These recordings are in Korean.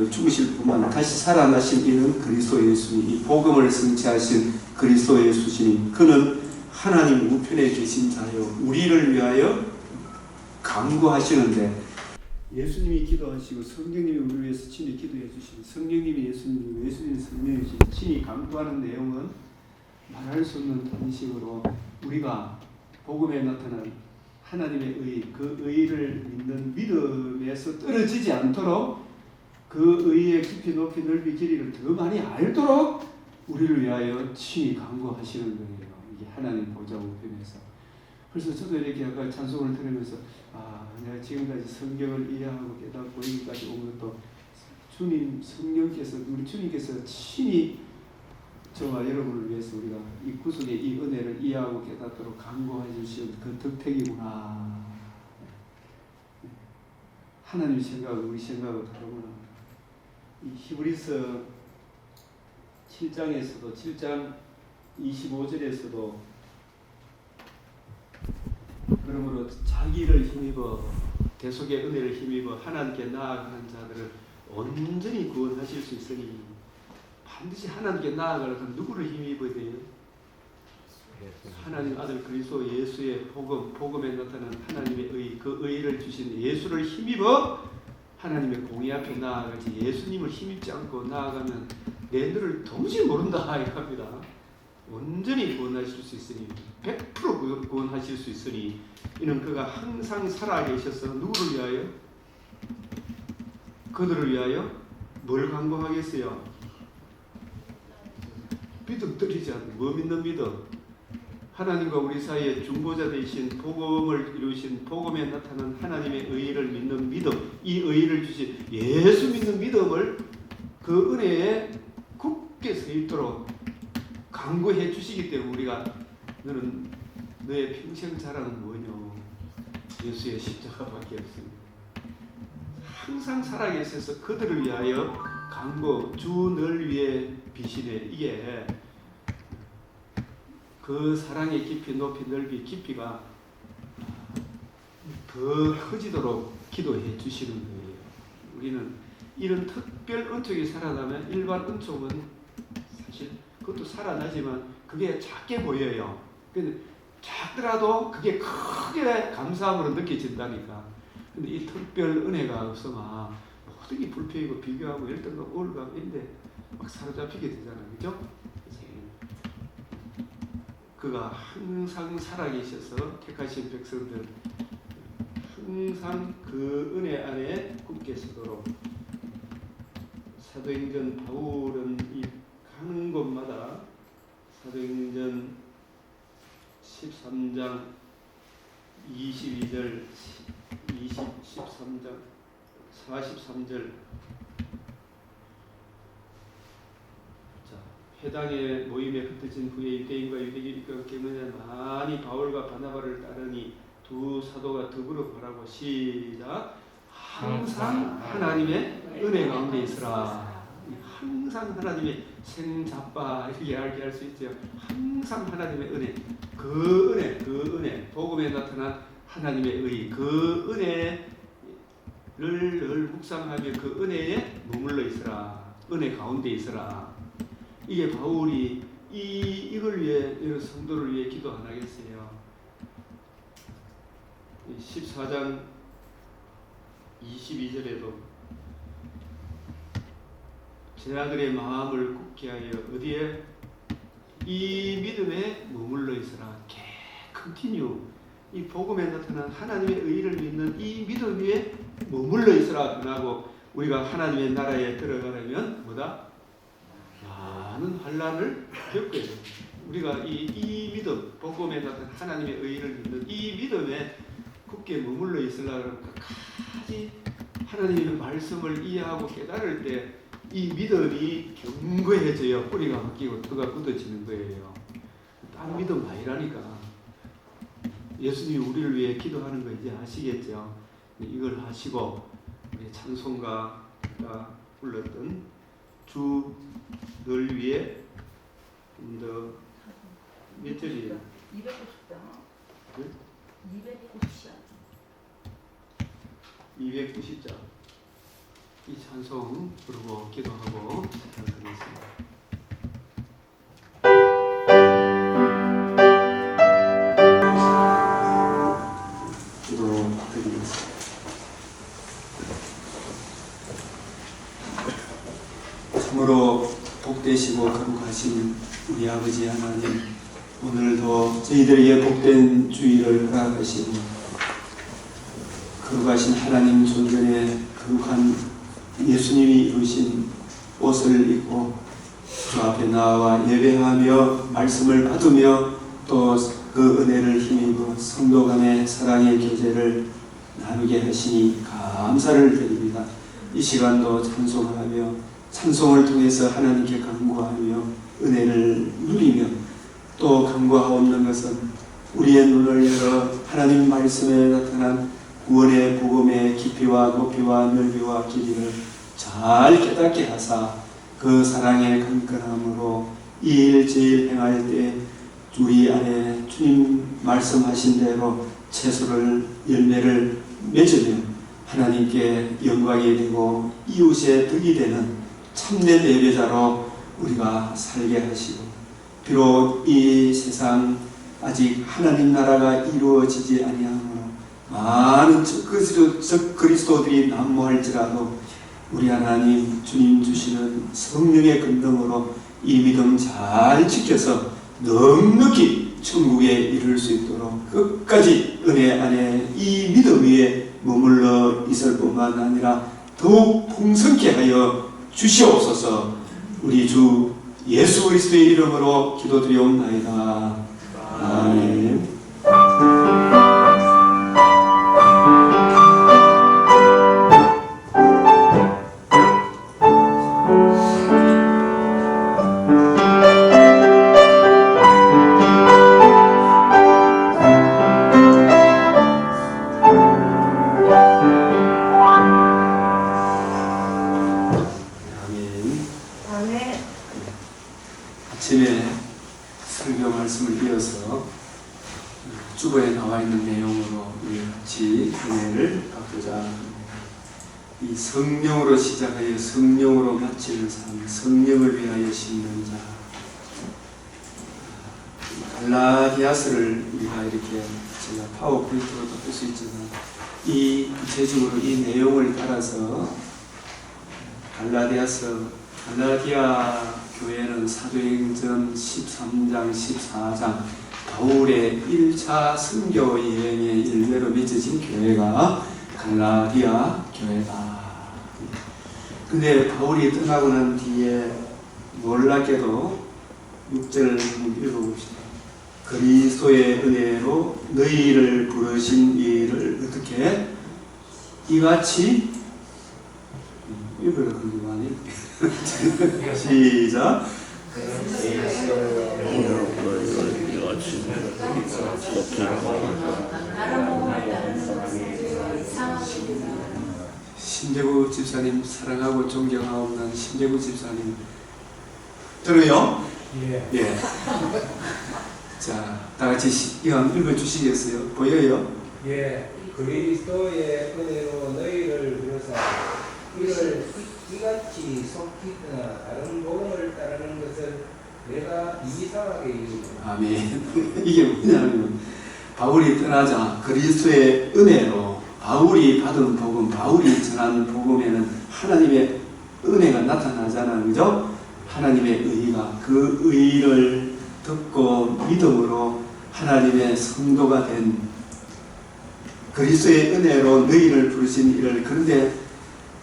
죽으실 뿐만 다시 살아나신 이는 그리스도 예수님, 이 복음을 성취하신 그리스도 예수시니 그는 하나님 우편에 계신 자요 우리를 위하여 간구하시는데, 예수님이 기도하시고 성령님이 우리를 위해서 친히 기도해 주시고 성령님이 예수님이 성령님이 친히 간구하는 내용은 말할 수 없는 단식으로 우리가 복음에 나타난 하나님의 의, 그 의를 믿는 믿음에서 떨어지지 않도록 그 의의 깊이 높이 넓이 길이를 더 많이 알도록 우리를 위하여 친히 간구하시는 거예요. 이게 하나님 보좌 우편에서. 그래서 저도 이렇게 아까 찬송을 들으면서 내가 지금까지 성경을 이해하고 깨닫고 여기까지 온 것도 주님 성령께서 우리 주님께서 친히 저와 여러분을 위해서 우리가 이 구속의 이 은혜를 이해하고 깨닫도록 간구해 주신 그 덕택이구나. 하나님 생각은 우리 생각은 다르구나. 이 히브리서 7장에서도 7장 25절에서도 그러므로 자기를 힘입어 대속의 은혜를 힘입어 하나님께 나아가는 자들을 온전히 구원하실 수 있으니, 반드시 하나님께 나아가려면 누구를 힘입어야 돼요? 하나님 아들 그리스도 예수의 복음에 나타난 하나님의 의, 그 의를 주신 예수를 힘입어 하나님의 공의 앞에 나아가지, 예수님을 힘입지 않고 나아가면 내 너를 도무지 모른다 이겁니다. 온전히 구원하실 수 있으니 100% 구원하실 수 있으니 이는 그가 항상 살아계셔서 누구를 위하여? 그들을 위하여 뭘 간구하겠어요? 믿음 떨리지 않는 뭐 믿는 믿음? 하나님과 우리 사이에 중보자 되신 복음을 이루신 복음에 나타난 하나님의 의를 믿는 믿음, 이 의를 주신 예수 믿는 믿음을 그 은혜에 굳게 서 있도록 간구해 주시기 때문에 우리가 너는 너의 평생 자랑은 뭐냐? 예수의 십자가밖에 없습니다. 항상 살아계셔서 그들을 위하여 간구, 주 널 위해 비시네. 이게 그 사랑의 깊이 높이 넓이 깊이가 더 커지도록 기도해 주시는 거예요. 우리는 이런 특별 은총이 살아나면 일반 은총은 사실 그것도 살아나지만 그게 작게 보여요. 근데 작더라도 그게 크게 감사함으로 느껴진다니까. 근데 이 특별 은혜가 없으면 모든 불평이고 비교하고 열등하고 우울감 인데 막 사로잡히게 되잖아요. 그죠? 그가 항상 살아계셔서 택하신 백성들 항상 그 은혜 안에 굳게 서도록. 사도행전 바울은 이 가는 곳마다 사도행전 13장 22절 13장 43절 회당의 모임에 흩어진 후에 유대인과 유대인과 깨문에 많이 바울과 바나바를 따르니 두 사도가 더불어 바라고 시작. 항상 하나님의 은혜 가운데 있으라. 항상 하나님의 생잡바 이렇게 알게 할 수 있죠. 항상 하나님의 은혜, 그 은혜, 복음에 나타난 하나님의 의, 그 은혜를 늘 묵상하며 그 은혜에 머물러 있으라. 은혜 가운데 있으라. 이게 바울이 이걸 위해, 이런 성도를 위해 기도 안 하겠어요. 14장 22절에도 제 아들의 마음을 굳게 하여 어디에? 이 믿음에 머물러 있으라. 컨티뉴. 이 복음에 나타난 하나님의 의를 믿는 이 믿음 위에 머물러 있으라. 하고 우리가 하나님의 나라에 들어가려면 뭐다? 많은 환난을 겪어야 돼요. 우리가 이 믿음, 복음에 나타난 하나님의 의를 믿는 이 믿음에 굳게 머물러 있으려면 끝까지 하나님의 말씀을 이해하고 깨달을 때 이 믿음이 견고해져요. 뿌리가 바뀌고 터가 굳어지는 거예요. 딴 믿음 아니라니까. 예수님이 우리를 위해 기도하는 거 이제 아시겠죠? 이걸 하시고 우리 찬송가가 불렀던 주 널 위해 좀 더 몇 절이에요? 290장. 네? 290장. 290장. 이 찬송 부르고 기도하고 시작하겠습니다. 기도드리겠습니다. 참으로 복되시고 거룩하신 우리 아버지 하나님, 오늘도 저희들에게 복된 주일을 허락하시고 거룩하신 하나님 존전에 거룩한 예수님이 입으신 옷을 입고 주 앞에 나와 예배하며 말씀을 받으며 또 그 은혜를 힘입어 성도 간의 사랑의 교제를 나누게 하시니 감사를 드립니다. 이 시간도 찬송하며 찬송을 통해서 하나님께 간구하며 은혜를 누리며 또 간구하옵는 것은 우리의 눈을 열어 하나님 말씀에 나타난 구원의 복음의 깊이와 높이와 넓이와 길이를 잘 깨닫게 하사 그 사랑의 강건함으로 이 일 제일 행할 때 우리 안에 주님 말씀하신 대로 채소를 열매를 맺으며 하나님께 영광이 되고 이웃의 덕이 되는 참된 예배자로 우리가 살게 하시고, 비록 이 세상 아직 하나님 나라가 이루어지지 아니하므로 많은 적 그리스도들이 난무할지라도 우리 하나님 주님 주시는 성령의 근동으로 이 믿음 잘 지켜서 넉넉히 천국에 이를 수 있도록 끝까지 은혜 안에 이 믿음 위에 머물러 있을 뿐만 아니라 더욱 풍성케 하여 주시옵소서. 우리 주 예수 그리스도의 이름으로 기도드리옵나이다. 아멘. 아침에 설교 말씀을 이어서 주보에 나와 있는 내용으로 우리 같이 은혜를 받고자 합니다. 이 성령으로 시작하여 성령으로 마치는 삶, 성령을 위하여 심는 자. 갈라디아서를 우리가 이렇게 제가 파워포인트로도 볼 수 있지만 이 구체적으로 이 내용을 따라서 갈라디아 교회는 사도행전 13장, 14장 바울의 1차 선교 여행의 일례로 맺어진 교회가 갈라디아 교회다. 근데 바울이 떠나고 난 뒤에 놀랍게도 6절을 한번 읽어봅시다. 그리스도의 은혜로 너희를 부르신 이를 어떻게 이같이 읽으라 그러지 마니? 시작. 신재구 집사님 사랑하고 존경하옵는 신재구 집사님 들어요? 예. 자, 다 같이 이거 읽어 주시겠어요? 보여요? 예. 그리스도의 은혜로 너희를 부르사 이를 이같이 속히거나 다른 복음을 따르는 것을 내가 이상하게 여기노라. 아멘. 이게 뭐냐면 바울이 떠나자 그리스도의 은혜로 바울이 받은 복음, 바울이 전한 복음에는 하나님의 은혜가 나타나잖아요. 그죠? 하나님의 의가 그 의를 듣고 믿음으로 하나님의 성도가 된 그리스도의 은혜로 너희를 부르신 이를. 그런데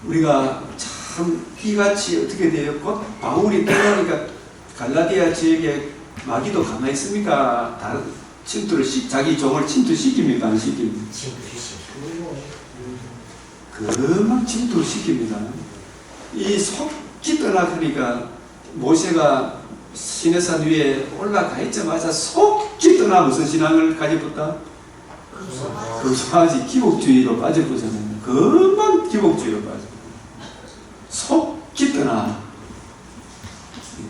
우리가 참 이같이 어떻게 되었고 바울이 떠나니까 갈라디아 지역에 마귀도 가만히 있습니까? 다른 침투를 자기 종을 침투시킵니까? 안 시킵니까? 금방 침투를 시킵니다. 이 속기 떠나니까 모세가 시내산 위에 올라가 있자마자 속기 떠나 무슨 신앙을 가져봤다? 그것이 기복주의로 빠져보잖아요. 금방 기복주의로 빠져. 속기 떠나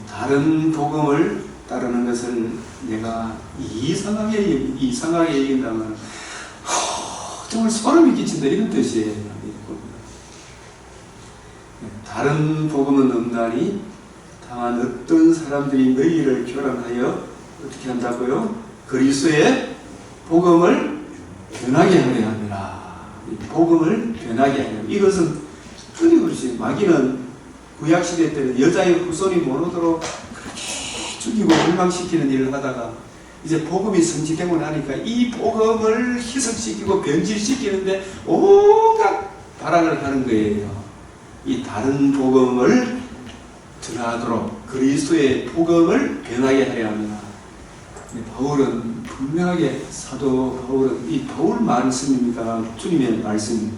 다른 복음을 따르는 것을 내가 이상하게 얘기한다면 정말 소름이 끼친다 이런 뜻이에요. 다른 복음은 없나니 다만 어떤 사람들이 너희를 교란하여 어떻게 한다고요? 그리스도의 복음을 변하게 하려 함이라. 복음을 변하게 하려. 이것은 끊임없이 마귀는 구약시대 때는 여자의 후손이 못 오도록 그렇게 죽이고 멸망시키는 일을 하다가 이제 복음이 성취되고 나니까 이 복음을 희석시키고 변질시키는데 온갖 발악을 하는 거예요. 이 다른 복음을 전하도록 그리스도의 복음을 변하게 하려 합니다. 바울은 분명하게 사도 바울은 이 바울 말씀입니까? 주님의 말씀입니까?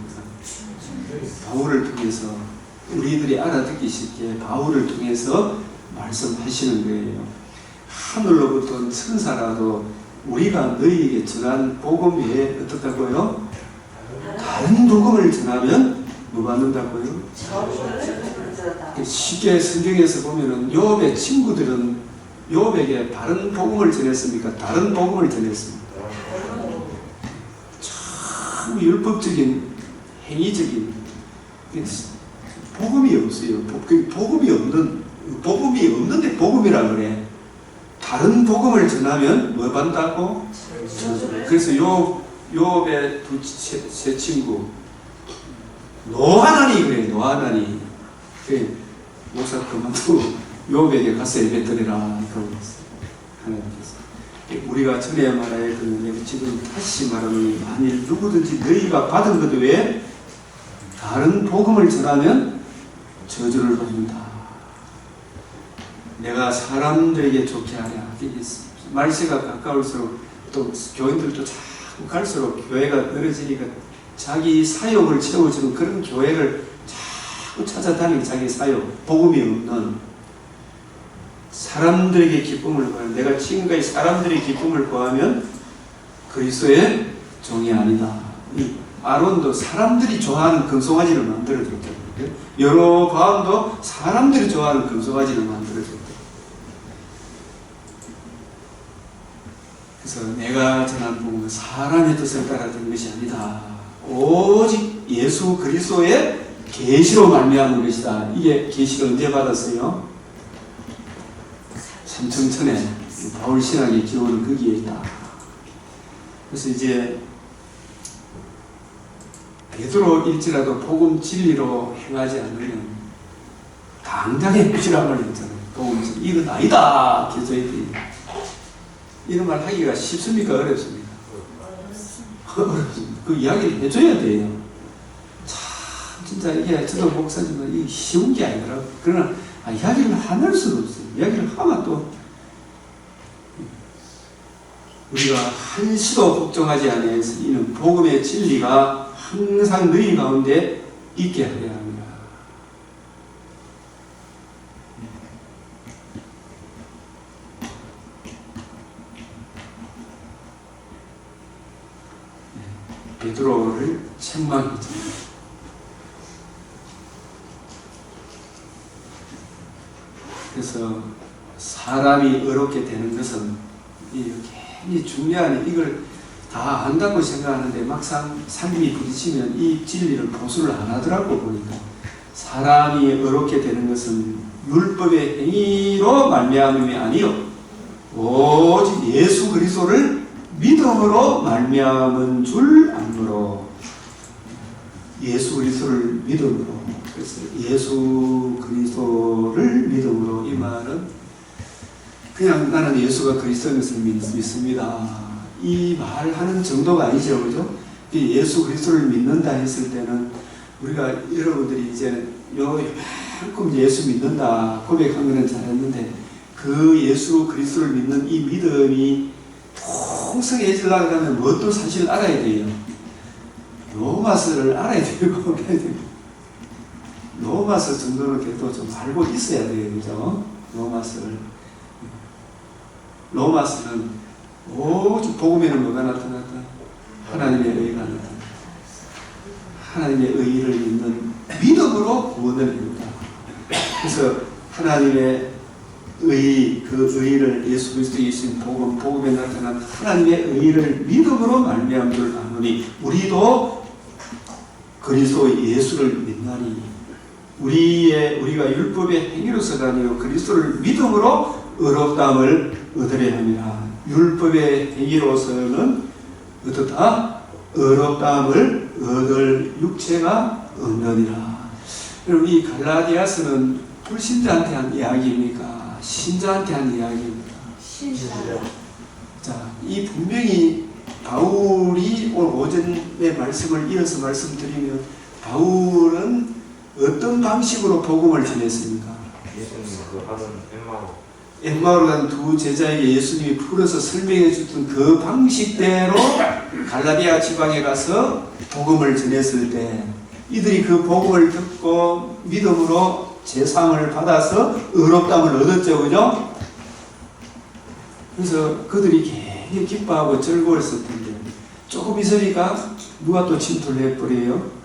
바울을 통해서 우리들이 알아듣기 쉽게 바울을 통해서 말씀하시는 거예요. 하늘로부터 천사라도 우리가 너희에게 전한 복음 외에 어떻다고요? 다른 복음을 전하면 뭐 받는다고요? 쉽게 성경에서 보면은 욥의 친구들은 욥에게 다른 복음을 전했습니까? 다른 복음을 전했습니다. 참 율법적인 행위적인 복음이 없어요. 복음이 없는데 복음이라 그래. 다른 복음을 전하면 뭐 받는다고? 그래서 욥의 세 친구 노하나니 그래. 노하나니 그래. 목사 그만두고 욥에게 가서 예배드리라 그러고 있어요. 하나님께서 우리가 전에 말하여 지금 다시 말하면 만일 누구든지 너희가 받은 것 외에 다른 복음을 전하면 저주를 받는다. 내가 사람들에게 좋게 하랴. 말세가 가까울수록 또 교인들도 자꾸 갈수록 교회가 늘어지니까 자기 사역을 채워주는 그런 교회를 자꾸 찾아다니는 자기 사역, 복음이 없는 사람들에게 기쁨을 구하는 내가 지금까지 사람들의 기쁨을 구하면 그리스도의 종이 아니다. 이 아론도 사람들이 좋아하는 금송아지를 만들어줬다. 여로보암도 사람들이 좋아하는 금송아지를 만들어줬다. 그래서 내가 전한 복음은 사람의 뜻을 따라 된 것이 아니다. 오직 예수 그리스도의 계시로 말미암은 것이다. 이게 계시를 언제 받았어요? 삼천천에 바울 신학의 기원은 거기에 있다. 그래서 이제 베드로일지라도 복음 진리로 행하지 않으면 당장에 부실함을 했잖아요. 복음 진리 이건 아니다. 계속해야 돼. 이런 말 하기가 쉽습니까? 어렵습니까? 어렵습니다. 그 이야기를 해줘야 돼요. 참 진짜 이게 저도 목사지만 이게 쉬운 게 아니더라고요. 그러나 이야기를 안 할 수가 없어요. 이야기를 하면 또 우리가 한시도 걱정하지 아니하여서 이는 복음의 진리가 항상 너희 가운데 있게 하려 합니다. 베드로를 책망했죠. 그래서 사람이 어렵게 되는 것은 굉장히 중요한 이걸 다 안다고 생각하는데 막상 삶이 부딪히면 이 진리를 보수를 안 하더라고 보니까 사람이 어렵게 되는 것은 율법의 행위로 말미암음이 아니요 오직 예수 그리스도를 믿음으로 말미암은 줄 알므로 예수 그리스도를 믿음으로 그래서 예수 그리스도를 믿음으로 이 말은 그냥 나는 예수가 그리스도인 것을 믿습니다. 이 말하는 정도가 아니죠, 그죠? 예수 그리스도를 믿는다 했을 때는 우리가 여러분들이 이제 요만큼 예수 믿는다 고백한 거는 잘했는데 그 예수 그리스도를 믿는 이 믿음이 풍성해지려고 하면 무엇도 사실 알아야 돼요. 로마서를 알아야 되고 로마서 정도는 그래도 좀 알고 있어야 돼요, 그죠? 로마서는 오직 복음에는 뭐가 나타났다? 하나님의 의가 나타났다. 하나님의 의를 믿는 믿음으로 구원을 이룬다. 그래서 하나님의 의, 그 의를 예수 그리스도 예수님 복음에 나타난 하나님의 의를 믿음으로 말미암은 줄 아노니 우리도 그리스도 예수를 믿나니 우리가 율법의 행위로서가 아니요 그리스도를 믿음으로 의롭다함을 얻으려 합니다. 율법의 행위로서는 어떻다? 의롭다함을 얻을 육체가 없느니라. 여러분 이 갈라디아서는 불신자한테 한 이야기입니까? 신자한테 한 이야기입니까? 신자. 자, 이 분명히 바울이 오늘 오전의 말씀을 이어서 말씀드리면 바울은 어떤 방식으로 복음을 전했습니까? 예수님 그 하는 엠마오 엠마오로 간 두 제자에게 예수님이 풀어서 설명해 주던 그 방식대로 갈라디아 지방에 가서 복음을 전했을 때 이들이 그 복음을 듣고 믿음으로 제사함을 받아서 의롭다함을 얻었죠. 그죠? 그래서 그들이 굉장히 기뻐하고 즐거웠을 텐데 조금 있으니까 누가 또 침투를 해버려요.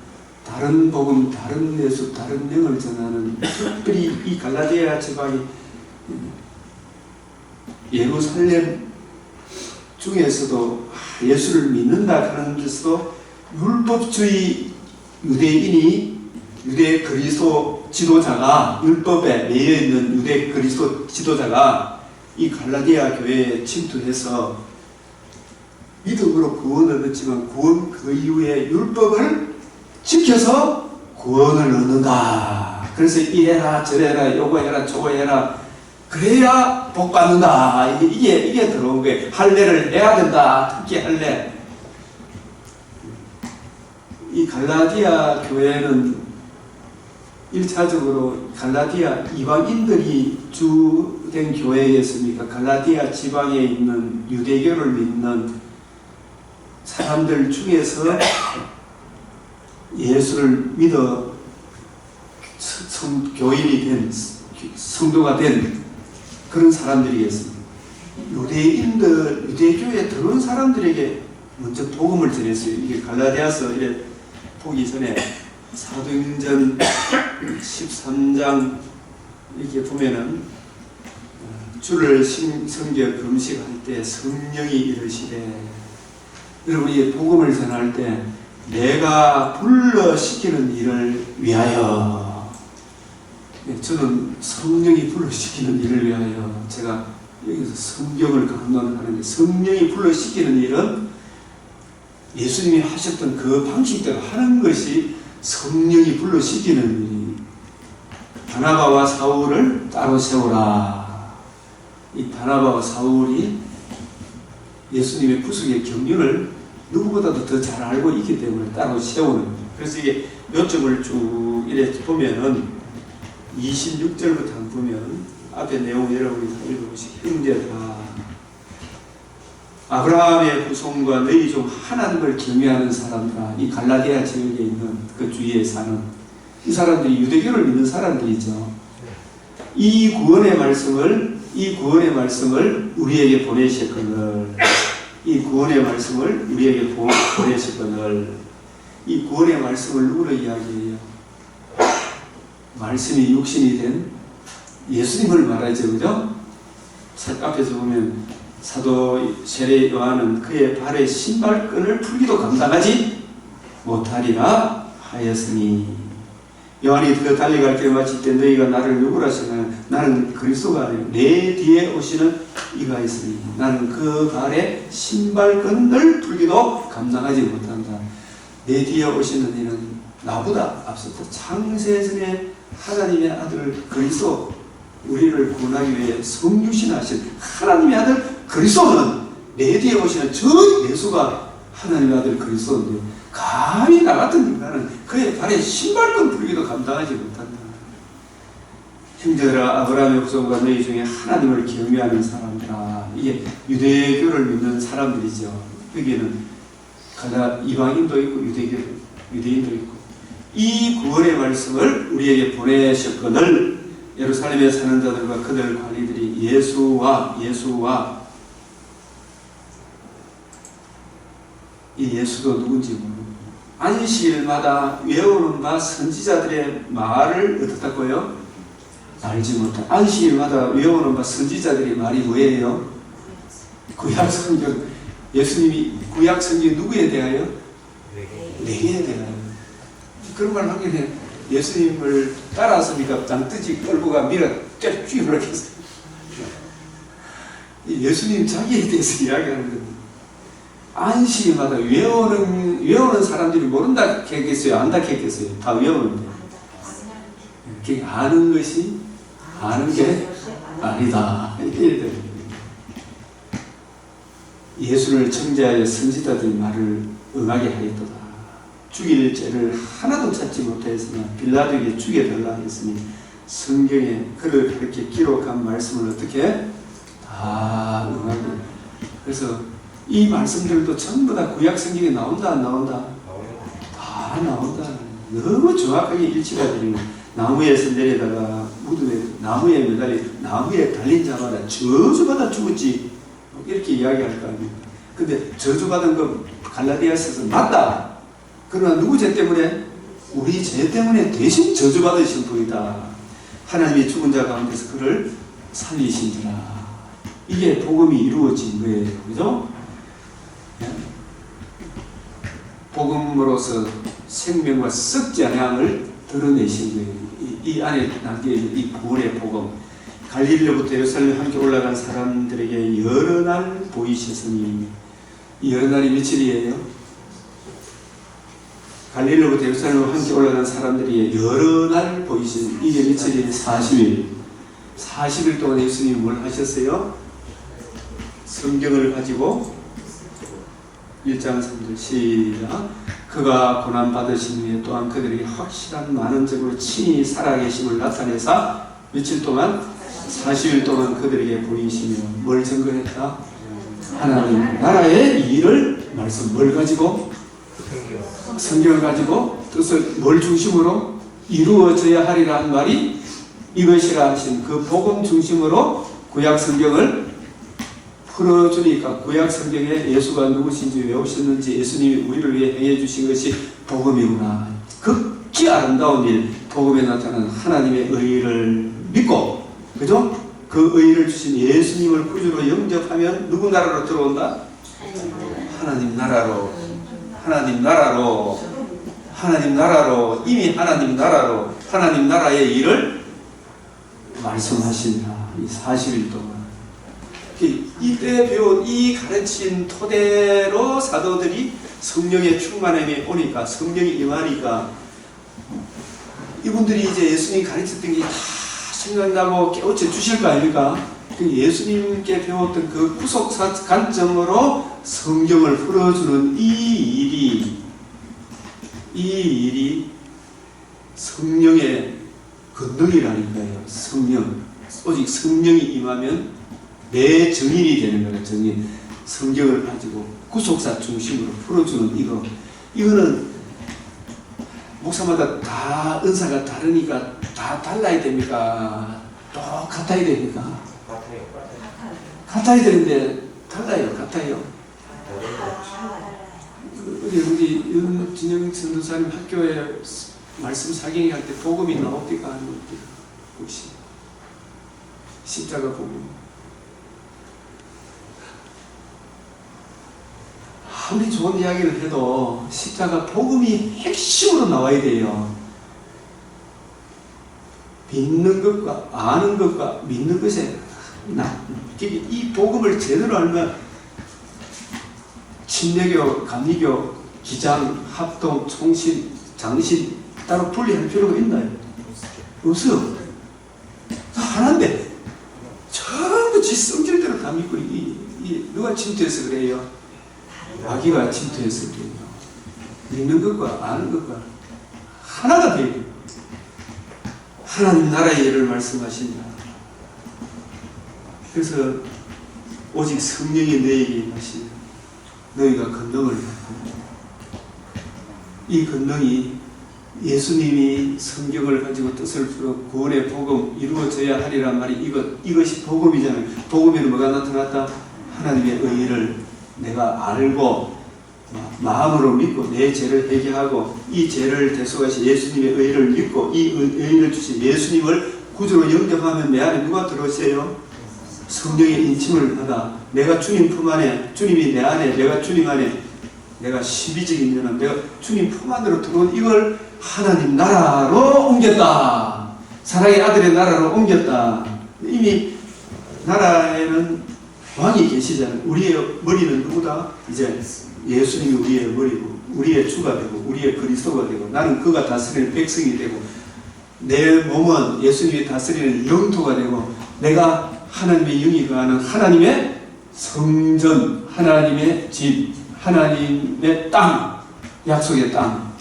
다른 복음, 다른 예수, 다른 영을 전하는 특별히 이 갈라디아 지방이 예루살렘 중에서도 예수를 믿는다 그런 데서도 율법주의 유대인이 유대 그리스도 지도자가 율법에 매여 있는 유대 그리스도 지도자가 이 갈라디아 교회에 침투해서 믿음으로 구원을 얻었지만 구원 그 이후에 율법을 지켜서 구원을 얻는다. 그래서 이래라 저래라 요거 해라 저거 해라 그래야 복 받는다. 이게 들어온 거예요. 할례를 해야 된다. 특히 할례. 이 갈라디아 교회는 1차적으로 갈라디아 이방인들이 주된 교회였습니까? 갈라디아 지방에 있는 유대교를 믿는 사람들 중에서 예수를 믿어 교인이 된 성도가 된 그런 사람들이겠습니다. 유대교에 들어온 사람들에게 먼저 복음을 전했어요. 이게 갈라디아서 이래 보기 전에 사도행전 13장 이렇게 보면은 주를 섬겨 금식할 때 성령이 이르시되 여러분이 복음을 전할 때 내가 불러시키는 일을 위하여 저는 성령이 불러시키는 일을 위하여 제가 여기서 성경을 강론하는데 성령이 불러시키는 일은 예수님이 하셨던 그 방식대로 하는 것이 성령이 불러시키는 일이 바나바와 사울을 따로 세우라. 이 바나바와 사울이 예수님의 부석의 경륜을 누구보다도 더 잘 알고 있기 때문에 따로 세우는 거예요. 그래서 이게 요점을 쭉 이렇게 보면은 26절부터 한번 보면 앞에 내용 여러분이 다 읽어보시죠. 형제들아 아브라함의 후손과 너희 중 하나님을 경외하는 사람들아 이 갈라디아 지역에 있는 그 주위에 사는 이 사람들이 유대교를 믿는 사람들이죠. 이 구원의 말씀을 우리에게 보내셨거늘 이 구원의 말씀을 우리에게 보내셨거늘 이 구원의 말씀을 누구로 이야기해요? 말씀이 육신이 된 예수님을 말하죠. 그죠? 앞에서 보면 사도 세례 요한은 그의 발에 신발끈을 풀기도 감당하지 못하리라 하였으니 요한이 더 달려갈 때 마칠 때 너희가 나를 누구라 하시나 나는 그리스도가 아니라 내 뒤에 오시는 이가 있으니 나는 그 발에 신발끈을 풀기도 감당하지 못한다. 내 뒤에 오시는 이는 나보다 앞섰다. 창세전에 하나님의 아들 그리스도 우리를 구원하기 위해 성육신하신 하나님의 아들 그리스도는 내 뒤에 오시는 저 예수가 하나님의 아들 그리스도인데 감히 나 같은 인간은 그의 발에 신발끈 풀기도 감당하지 못한다. 형제들아 아브라함의 후손과 너희 중에 하나님을 경외하는 사람들아 이게 유대교를 믿는 사람들이죠. 여기는 이방인도 있고 유대인도 있고 이 구원의 말씀을 우리에게 보내셨거늘 예루살렘에 사는 자들과 그들 관리들이 예수와 이 예수도 누군지 모르고 안식일마다 외우는 바 선지자들의 말을 어떻다고요? 알지 못한 안식일마다 외우는 바 선지자들의 말이 뭐예요? 구약성경 예수님이 구약성경 누구에 대하여? 내게 대하여. 그런 말 하긴 해. 예수님을 따라왔으니까 장뜨지 끌고 가 밀어 죽이려고 했어요. 예수님 자기에 대해서 이야기하는 겁니다. 안식일마다 외우는 사람들이 모른다 했겠어요? 안다 했겠어요? 다 외우는데. 그게 아는 것이 아는 게 아니다. 예수를 청지하여 선지자들의 말을 응하게 하였도다. 죽일 죄를 하나도 찾지 못하였으나 빌라도에게 죽여달라 했으니 성경에 그를 그렇게 기록한 말씀을 어떻게 다 응하게. 그래서 이 말씀들도 전부 다 구약 성경에 나온다 안 나온다? 다 나온다. 너무 정확하게 일치가 되는 거예요. 나무에서 내려다가 무덤에 나무에 매달려 나무에 달린 자마다 저주받아 죽었지 이렇게 이야기할 거 아닙니까? 근데 저주받은 거 갈라디아서에서 맞다. 그러나 누구 죄 때문에? 우리 죄 때문에 대신 저주받으신 분이다. 하나님이 죽은 자 가운데서 그를 살리신지라. 이게 복음이 이루어진 거예요. 그죠? 복음으로서 생명과 썩지 아니함을 드러내신 거예요. 이 안에 담겨있는 이 구원의 복음. 갈릴리로부터 예루살렘에 함께 올라간 사람들에게 여러 날 보이셨으니 이 여러 날이 며칠이에요? 갈릴리로부터 예루살렘에 함께 올라간 사람들에게 여러 날 보이신 이게 며칠이에요? 40일. 40일 동안 예수님이 뭘 하셨어요? 성경을 가지고 1장 3절 시작. 그가 고난받으신 후에 또한 그들에게 확실한 많은 적으로 친히 살아계심을 나타내사 며칠 동안 40일 동안 그들에게 보이시며 뭘 증거했다? 하나님 나라의 일을 말씀 뭘 가지고? 성경을 가지고 뜻을 뭘 중심으로 이루어져야 하리라 한 말이 이것이라 하신 그 복음 중심으로 구약 성경을 풀어주니까 구약 성경에 예수가 누구신지 외우셨는지 예수님이 우리를 위해 행해 주신 것이 복음이구나. 극히 아름다운 일, 복음에 나타난 하나님의 의를 믿고, 그죠? 그 의를 주신 예수님을 구주로 영접하면 누구 나라로 들어온다? 하나님 나라로. 하나님 나라로. 하나님 나라로. 이미 하나님 나라로. 하나님 나라의 일을 말씀하신다. 이 40일 동안. 이때 배운 이 가르친 토대로 사도들이 성령의 충만함에 오니까 성령이 임하니까 이분들이 이제 예수님이 가르쳤던 게 다 생각나고 깨우쳐 주실 거 아닙니까? 예수님께 배웠던 그 구속 관점으로 성경을 풀어주는 이 일이 성령의 권능이라니까요. 성령. 오직 성령이 임하면 내 증인이 되는 거예요. 증인. 성경을 가지고 구속사 중심으로 풀어주는 이거는 목사마다 다 은사가 다르니까 다 달라야 됩니까? 똑같아야 됩니까? 같아야 되는데 달라요. 같아요. 우리 윤진영 전도사님 학교에 말씀 사경이 할 때 복음이 나옵니까? 안 나옵니까? 혹시 십자가 복음. 아무리 좋은 이야기를 해도 십자가 복음이 핵심으로 나와야 돼요. 믿는 것과 아는 것과 믿는 것에 이 복음을 제대로 알면 침례교, 감리교, 기장, 합동, 총신, 장신 따로 분리할 필요가 있나요? 없어요. 다 하나인데 전부 지 성질대로 다 믿고 누가 침투해서 그래요? 마귀가 침투해서 그래요. 믿는 것과 아는 것과 하나가 되어야 돼요. 하나님 나라의 일을 말씀하신다. 그래서 오직 성령이 너에게 임하시니 너희가 권능을 받고 이 권능이 예수님이 성경을 가지고 뜻을 풀어 구원의 복음 이루어져야 하리란 말이 이것이 복음이잖아요. 복음에는 뭐가 나타났다? 하나님의 의를 내가 알고 마음으로 믿고 내 죄를 회개하고 이 죄를 대속하신 예수님의 의를 믿고 이 의를 주신 예수님을 구주로 영접하면 내 안에 누가 들어오세요? 성령의 인침을 받아 내가 주님 품 안에 주님이 내 안에 내가 주님 안에 내가 시비적인 면은 내가 주님 품 안으로 들어온 이걸 하나님 나라로 옮겼다. 사랑의 아들의 나라로 옮겼다. 이미 나라에는 왕이 계시잖아요. 우리의 머리는 누구다? 이제 예수님이 우리의 머리고 우리의 주가 되고 우리의 그리스도가 되고 나는 그가 다스리는 백성이 되고 내 몸은 예수님이 다스리는 영토가 되고 내가 하나님의 영이 거하는 하나님의 성전, 하나님의 집, 하나님의 땅, 약속의 땅.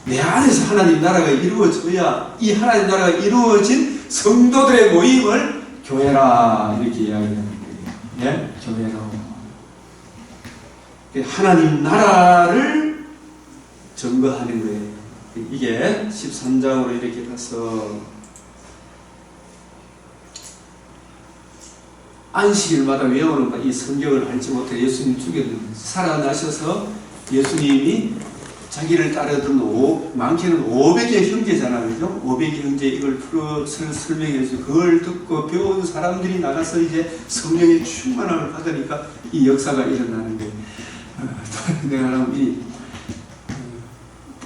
내 안에서 하나님 나라가 이루어져야 이 하나님 나라가 이루어진 성도들의 모임을 교회라 이렇게 이야기하는 거예요. 예? 교회로. 하나님 나라를 증거하는 거예요. 이게 13장으로 이렇게 가서 안식일마다 외우는 이 성경을 알지 못해 예수님 죽였는데 살아나셔서 예수님이 자기를 따르던 많게는 500의 형제잖아요. 그죠? 500의 형제 이걸 설명해 주고 그걸 듣고 배운 사람들이 나가서 이제 성령의 충만함을 받으니까 이 역사가 일어나는 거예요. 내가 이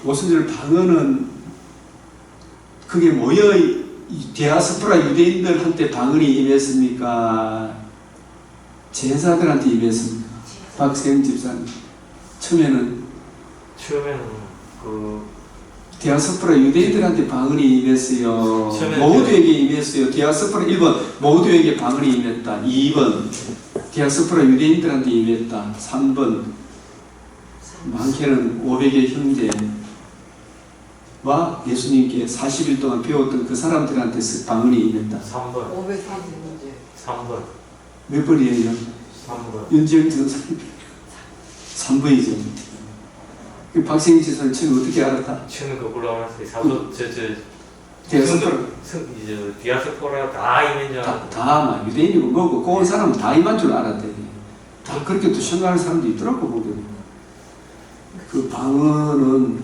오순절 방언은 그게 모여 디아스포라 유대인들한테 방언이 임했습니까? 제사들한테 임했습니까? 박세영 집사님 처음에는 그 디아스포라 유대인들한테 방언이 임했어요. 처음에는 모두에게 임했어요. 디아스포라 1번 모두에게 방언이 임했다. 2번 디아스포라 유대인들한테 임했다. 3번 많게는 500의 형제와 예수님께 40일 동안 배웠던 그 사람들한테 방언이 임했다. 3번 3번 몇 번이에요? 3번 윤지영 전사님 3번이죠. 박생희 지사는 처음 어떻게 알았다? 저는 그걸로 알았어요. 사도 디아스포라 이제 디아스포라 다 있는 줄 알았고 다 유대인이고 뭐고 그온 사람은 다 임한 줄 알았대. 다 그렇게 또 생각하는 사람도 있더라고 보면. 그 방언은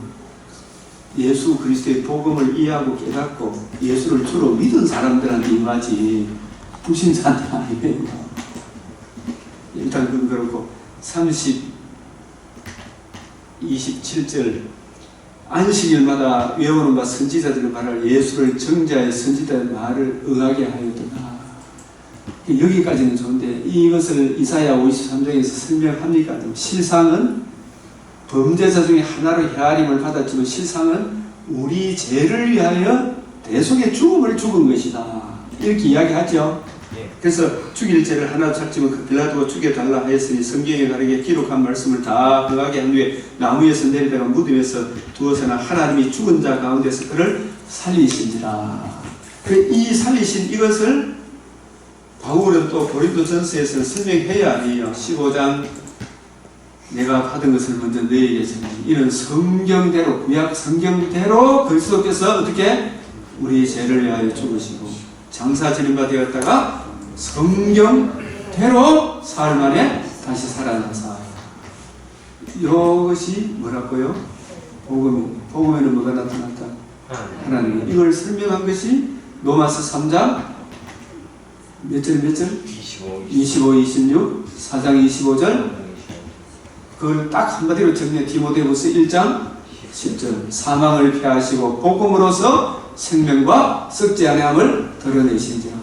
예수 그리스도의 복음을 이해하고 깨닫고 예수를 주로 믿은 사람들한테 임하지 불신자한테 아니에요. 일단 그건 그렇고 27절 안식일마다 외우는 바 선지자들의 말을 예수를 정자의 선지자의 말을 응하게 하였더라. 여기까지는 좋은데 이것을 이사야 53장에서 설명합니까? 실상은 범죄자 중에 하나로 헤아림을 받았지만 실상은 우리 죄를 위하여 대속의 죽음을 죽은 것이다. 이렇게 이야기하죠. 그래서 죽일 죄를 하나 찾지만 그 빌라도가 죽여달라 하였으니 성경에 다르게 기록한 말씀을 다 흥하게 한 후에 나무에서 내리다가 무덤에서 두어서나 하나님이 죽은 자 가운데서 그를 살리신지라. 이 살리신 이것을 바울은 또 고린도전서에서 설명해야 아니에요. 15장 내가 받은 것을 먼저 너희에게 전하니 이는 성경대로 구약 성경대로 그리스도께서 어떻게 우리의 죄를 위하여 죽으시고 장사 지는 바 되었다가 성경대로 사흘 만에 다시 살아나사. 이것이 뭐라고요? 복음에는 뭐가 나타났다? 하나님. 이걸 설명한 것이 로마서 3장 몇 절? 25, 26, 4장 25절. 그걸 딱 한마디로 정리해. 디모데후서 1장 10절. 사망을 피하시고 복음으로서 생명과 썩지 아니함을 드러내신지라.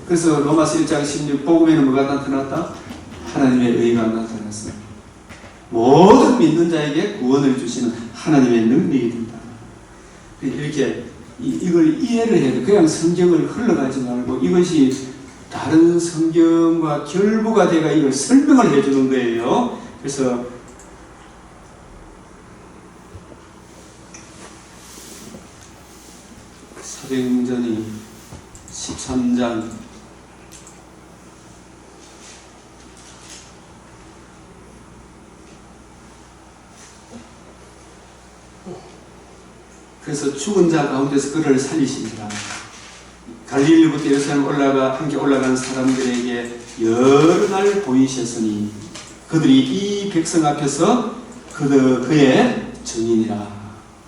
그래서 로마서 1장 16 복음에는 뭐가 나타났다? 하나님의 의가 나타났어. 모든 믿는 자에게 구원을 주시는 하나님의 능력이 된다. 이렇게 이걸 이해를 해야 돼. 그냥 성경을 흘러가지 말고 이것이 다른 성경과 결부가 돼가 이걸 설명을 해주는 거예요. 그래서 사도행전이 13장 그래서 죽은 자 가운데서 그를 살리시니라. 갈릴리부터 예루살렘 함께 올라간 사람들에게 여러 날 보이셨으니 그들이 이 백성 앞에서 그의 증인이라.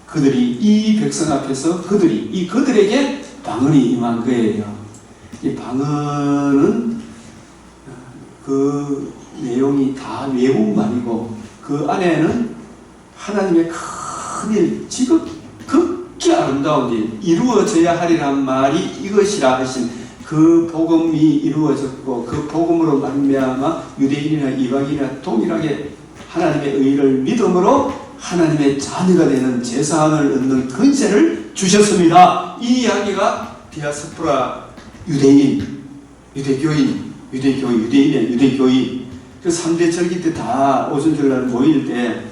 그들이 이 백성 앞에서 그들에게 방언이 임한 거예요. 이 방언은 그 내용이 다 외국말이고 그 안에는 하나님의 큰 일, 지극히 아름다운 일 이루어져야 하리란 말이 이것이라 하신 그 복음이 이루어졌고 그 복음으로 말미암아 유대인이나 이방인이나 동일하게 하나님의 의를 믿음으로 하나님의 자녀가 되는 제사함을 얻는 권세를 주셨습니다. 이 이야기가 디아스포라 유대인, 유대교인, 유대인의 유대교인 그 3대 절기 때 다 오순절날 모일 때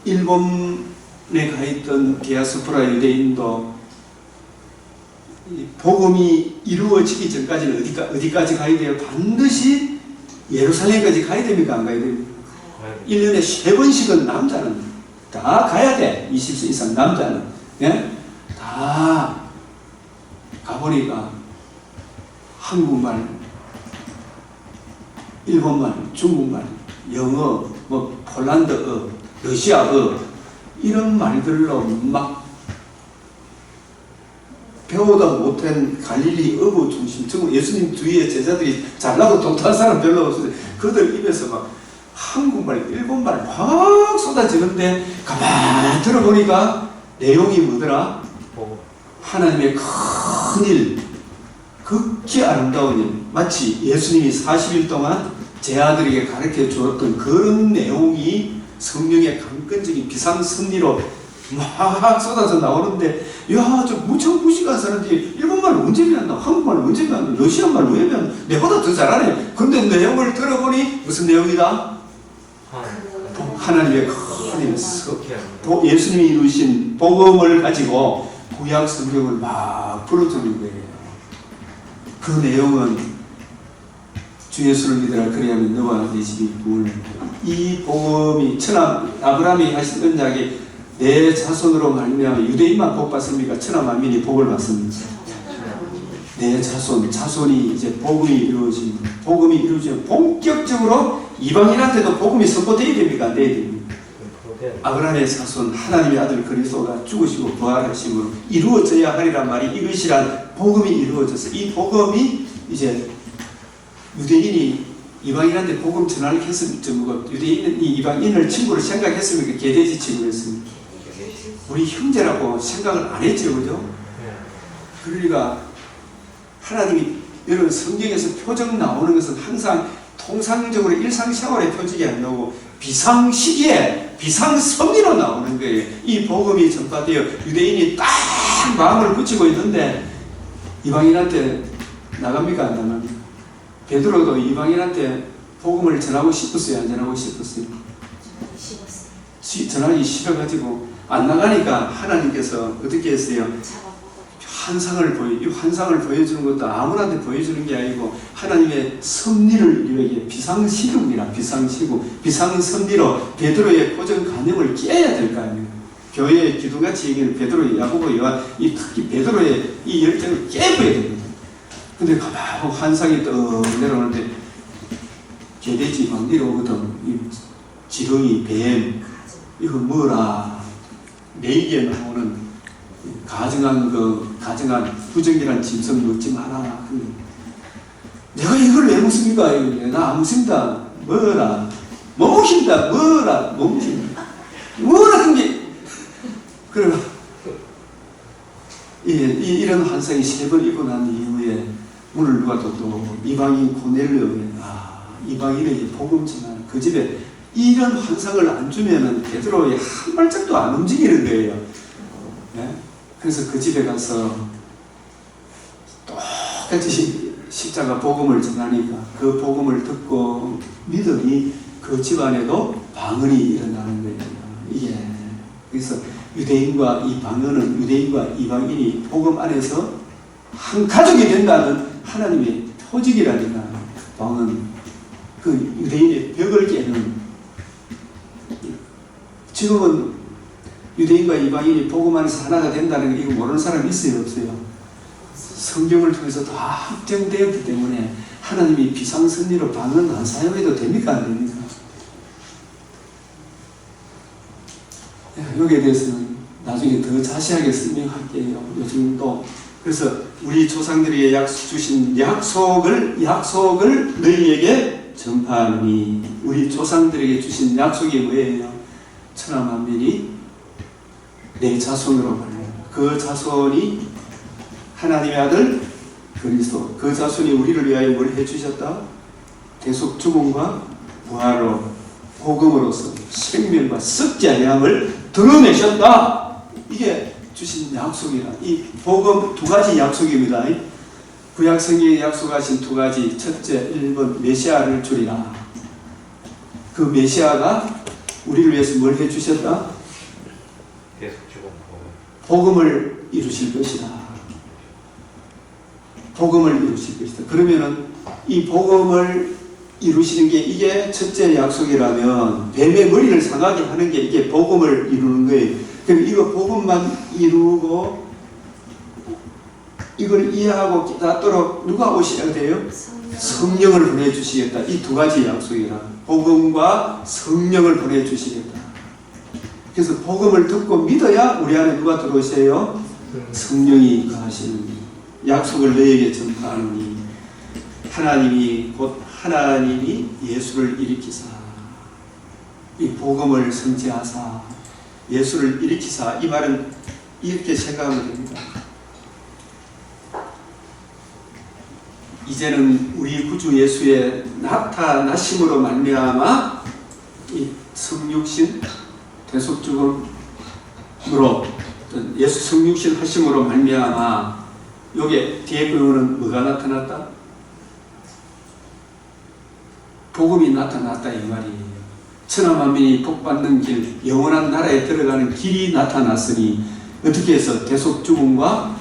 일본에 가 있던 디아스포라 유대인도 이 복음이 이루어지기 전까지는 어디까지 가야 돼요? 반드시 예루살렘까지 가야 됩니까? 안 가야 됩니까? 1년에 3번씩은 남자는 다 가야 돼. 20세 이상 남자는. 예? 다 가보니까 한국말, 일본말, 중국말, 영어, 뭐 폴란드어, 러시아어 이런 말들로 막 배우다 못한 갈릴리 어부 중심, 즉 예수님 뒤에 제자들이 잘나고 독특한 사람 별로 없어요. 그들 입에서 막 한국말, 일본말 막 쏟아지는데 가만히 들어보니까 내용이 뭐더라? 하나님의 큰 일, 극히 아름다운 일, 마치 예수님이 40일 동안 제 아들에게 가르쳐 주었던 그런 내용이 성령의 강건적인 비상선리로 막 쏟아져 나오는데 야, 저 무척 무식한 사람들이 일본말 언제 배웠나? 한국말 언제 배웠나? 러시아말 왜 배웠나? 내보다 더 잘하네. 근데 내용을 들어보니 무슨 내용이다? 하나님의 큰 일, 예수님이 이루신 복음을 가지고 구약 성경을 막 풀어주는 거예요. 그 내용은 주 예수를 믿으라 그리하면 너와 네 집이 부을. 이 복음이 천하 아브라함이 하신 언약이 내 자손으로 말미암아 유대인만 복 받습니까? 천하 만민이 복을 받습니다. 내 자손이 이제 복음이 이루어지면 본격적으로 이방인한테도 복음이 선포되어야 됩니까? 안 돼야 됩니까? 아브라함의 자손 하나님의 아들 그리스도가 죽으시고 부활하심으로 이루어져야 하리란 말이 이것이란 복음이 이루어져서 이 복음이 이제 유대인이 이방인한테 복음 전하는 했으면 유대인이 이방인을 친구로 생각했으면 개돼지 친구였습니다. 우리 형제라고 생각을 안 했죠, 그죠? 그러니까 하나님이 여러분 성경에서 표적 나오는 것은 항상 통상적으로 일상생활의 표적이 안 나오고 비상시기에 비상섭리로 나오는 거예요. 이 복음이 전파되어 유대인이 딱 마음을 붙이고 있는데 이방인한테 나갑니까? 안 나갑니까? 베드로도 이방인한테 복음을 전하고 싶었어요? 안 전하고 싶었어요? 전하기 싫어가지고 안 나가니까 하나님께서 어떻게 했어요? 이 환상을 보여주는 것도 아무나한테 보여주는 게 아니고 하나님의 섭리를 위해 비상시국이라 비상섭리로 베드로의 고정 간염을 깨야 될 거 아니에요. 교회의 기둥같이 얘기는 베드로, 야고보, 요한 이 특히 베드로의 이 열정을 깨버려야 됩니다. 근데 가만 환상이 떠 내려오는데 개돼지 막 내려오거든. 이 지렁이, 뱀 이거 뭐라 매기에 나오는 가증한 부정이란 짐승 먹지 마라. 내가 이걸 왜 먹습니까? 나 안 먹습니다. 뭐라? 못 먹습니다. 뭐라? 못 먹습니다. 뭐라 그게? 그래. 이런 환상이 3번 있고 난 이후에 오늘 누가 또 이방인 고넬료에 이방인에게 복음 전하는 그 집에 이런 환상을 안 주면은 베드로의 한 발짝도 안 움직이는 거예요. 네? 그래서 그 집에 가서 똑같이 십자가 복음을 전하니까 그 복음을 듣고 믿음이 그 집안에도 방언이 일어나는 거예요. 이게 그래서 유대인과 이방인이 복음 안에서 한 가족이 된다는 하나님의 표적이라니까. 방언 그 유대인의 벽을 깨는. 지금은 유대인과 이방인이 복음 안에서 하나가 된다는 게 이거 모르는 사람이 있어요, 없어요? 성경을 통해서 다 확정되었기 때문에 하나님이 비상선리로 방언 안 사용해도 됩니까? 안 됩니까? 여기에 대해서는 나중에 더 자세하게 설명할게요. 요즘 또 그래서 우리 조상들에게 주신 약속을 너희에게 전파하니 우리 조상들에게 주신 약속이 뭐예요? 천하 만민이 내 자손으로 말이에요. 그 자손이 하나님의 아들 그리스도, 그 자손이 우리를 위하여 뭘 해주셨다? 대속 죽음과 부활로 복음으로서 생명과 썩지 아니함을 드러내셨다. 이게 주신 약속이라. 이 복음 두 가지 약속입니다. 구약 성경에 약속하신 두 가지. 첫째, 1번 메시아를 주리라. 그 메시아가 우리를 위해서 뭘 해주셨다? 계속 죽음 복음을 이루실 것이다. 복음을 이루실 것이다. 그러면은 이 복음을 이루시는 게 이게 첫째 약속이라면 뱀의 머리를 상하게 하는 게 이게 복음을 이루는 거예요. 그럼 이거 복음만 이루고 이걸 이해하고 깨닫도록 누가 오셔야 돼요? 성령을 보내주시겠다. 이 두 가지 약속이라. 복음과 성령을 보내주시겠다. 그래서 복음을 듣고 믿어야 우리 안에 누가 들어오세요? 성령이 거하시는 약속을 너에게 전파하노니 하나님이 곧 하나님이 예수를 일으키사 이 복음을 성취하사 예수를 일으키사 이 말은 이렇게 생각하면 됩니다. 이제는 우리 구주 예수의 나타나심으로 말미암아 이 성육신 대속죽음으로 예수 성육신 하심으로 말미암아 요게 뒤에 부분은 뭐가 나타났다? 복음이 나타났다 이 말이에요. 천하만민이 복받는 길, 영원한 나라에 들어가는 길이 나타났으니 어떻게 해서 대속죽음과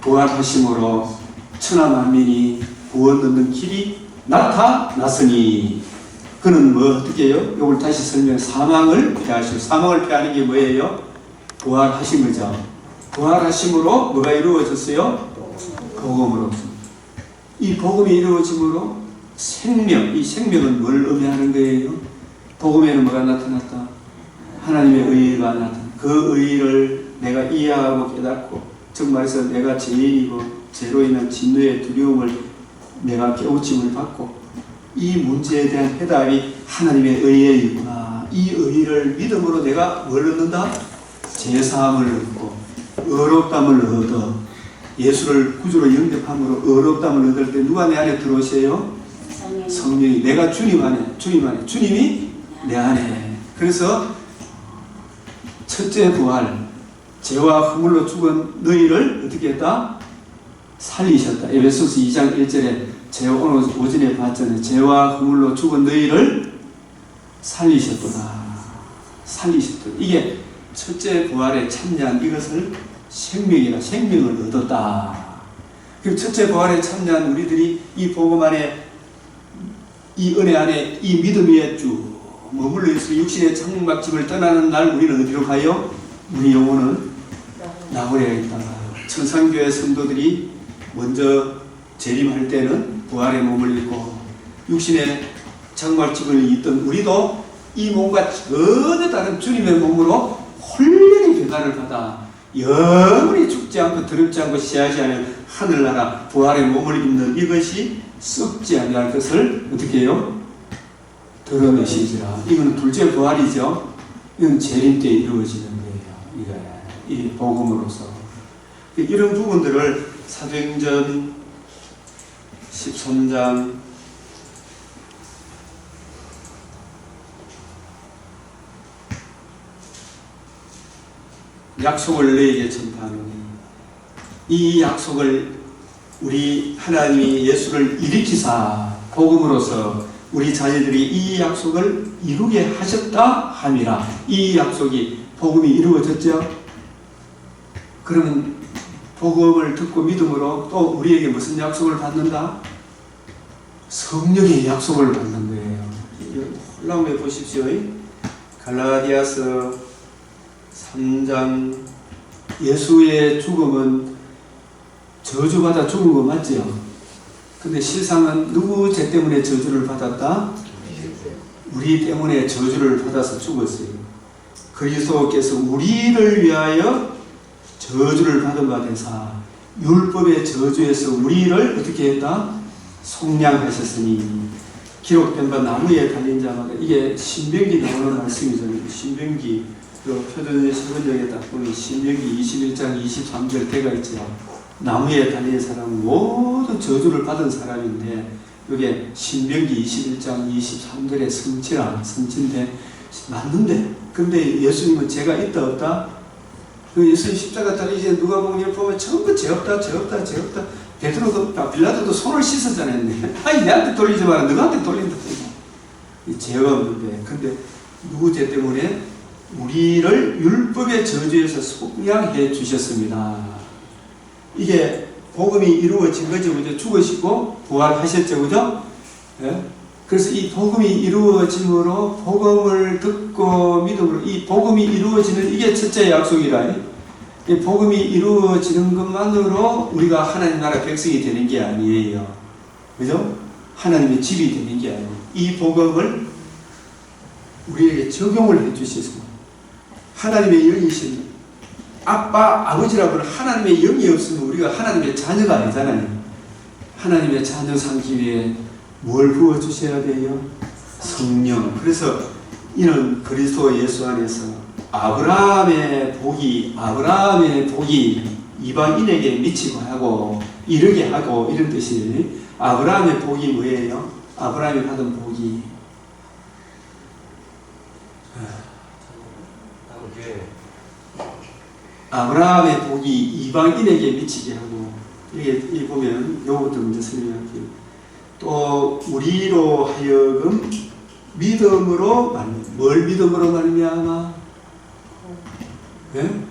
부활하심으로 천하만민이 구원 얻는 길이 나타났으니 그는 뭐 어떻게 해요? 이걸 다시 설명. 사망을 피하시고 사망을 피하는 게 뭐예요? 부활하신 거죠. 부활하심으로 뭐가 이루어졌어요? 복음으로. 이 복음이 이루어짐으로 생명, 이 생명은 뭘 의미하는 거예요? 복음에는 뭐가 나타났다? 하나님의 의가 나타났다. 그 의를 내가 이해하고 깨닫고 정말에서 내가 죄인이고 죄로 인한 진노의 두려움을 내가 깨우침을 받고 이 문제에 대한 해답이 하나님의 의이구나. 이 의를 믿음으로 내가 뭘 얻는다? 제사함을 얻고 의롭담을 얻어 예수를 구주로 영접함으로 의롭담을 얻을 때 누가 내 안에 들어오세요? 성령이. 내가 주님 안에 주님이 내 안에. 그래서 첫째 부활, 죄와 허물로 죽은 너희를 어떻게 했다? 살리셨다. 에베소서 2장 1절에 제가 오늘 오전에 봤잖아요. 죄와 허물로 죽은 너희를 살리셨구나. 살리셨다. 이게 첫째 부활에 참여한 이것을 생명을 얻었다. 그리고 첫째 부활에 참여한 우리들이 이 복음 안에 이 은혜 안에 이 믿음 위에 쭉 머물러 있어 육신의 창막집을 떠나는 날 우리는 어디로 가요? 우리 영혼은 나오려야겠다. 천상교회 성도들이 먼저 재림할 때는 부활의 몸을 입고 육신의 장막집을 입던 우리도 이 몸과 전혀 다른 주님의 몸으로 홀연히 변화를 받아 영원히 죽지 않고 더럽지 않고 시하지 않은 하늘나라 부활의 몸을 입는 이것이 썩지 아니할 것을 어떻게 해요? 드러내시지라. 이건 둘째 부활이죠. 이건 재림 때 이루어지는 거예요. 이 복음으로서. 이런 부분들을 사도행전 13장 약속을 너에게 전파하노니 이 약속을 우리 하나님이 예수를 일으키사 복음으로서 우리 자녀들이 이 약속을 이루게 하셨다 함이라. 이 약속이 복음이 이루어졌죠. 그러면 복음을 듣고 믿음으로 또 우리에게 무슨 약속을 받는다? 성령의 약속을 받는 거예요. 올라오면 보십시오. 갈라디아서 3장 예수의 죽음은 저주받아 죽은 거 맞죠? 근데 실상은 누구 죄 때문에 저주를 받았다? 우리 때문에 저주를 받아서 죽었어요. 그리스도께서 우리를 위하여 저주를 받은 바 되사 율법의 저주에서 우리를 어떻게 했다? 속량하셨으니 기록된 바 나무에 달린 자마다. 이게 신명기 나오는 말씀이잖아요. 신명기 그 표준의 세번역에 딱 보면 신명기 21장 23절 대가 있죠. 나무에 달린 사람은 모두 저주를 받은 사람인데 이게 신명기 21장 23절의 성취인데 맞는데 근데 예수님은 죄가 있다 없다? 그 예수님 십자가 달리시는 누가복음 보면 전부 죄 없다 베드로도 빌라도도 손을 씻었잖아요. 아니 내한테 돌리지 마라 너한테 돌린다. 죄가 없는데 근데 누구 죄 때문에 우리를 율법의 저주에서 속량해 주셨습니다. 이게 복음이 이루어진 거죠. 그죠? 죽으시고 부활하셨죠. 그죠? 예? 그래서 이 복음이 이루어짐으로 복음을 듣고 믿음으로 이 복음이 이루어지는 이게 첫째 약속이라. 이 복음이 이루어지는 것만으로 우리가 하나님 나라 백성이 되는 게 아니에요. 그죠? 하나님의 집이 되는 게 아니에요. 이 복음을 우리에게 적용을 해 주셨습니다. 하나님의 영이신 아빠, 아버지라고 하는 하나님의 영이 없으면 우리가 하나님의 자녀가 아니잖아요. 하나님의 자녀 삼기 위해 뭘 부어주셔야 돼요? 성령. 그래서 이는 그리스도 예수 안에서 아브라함의 복이 이방인에게 미치고 하고 이르게 하고 이런 뜻이 아브라함의 복이 뭐예요? 아브라함이 받은 복이 아브라함의 복이 이방인에게 미치게 하고 이게 보면 요것부터 먼저 설명할게요. 또 우리로 하여금 믿음으로 뭘 믿음으로 말미암아? 예?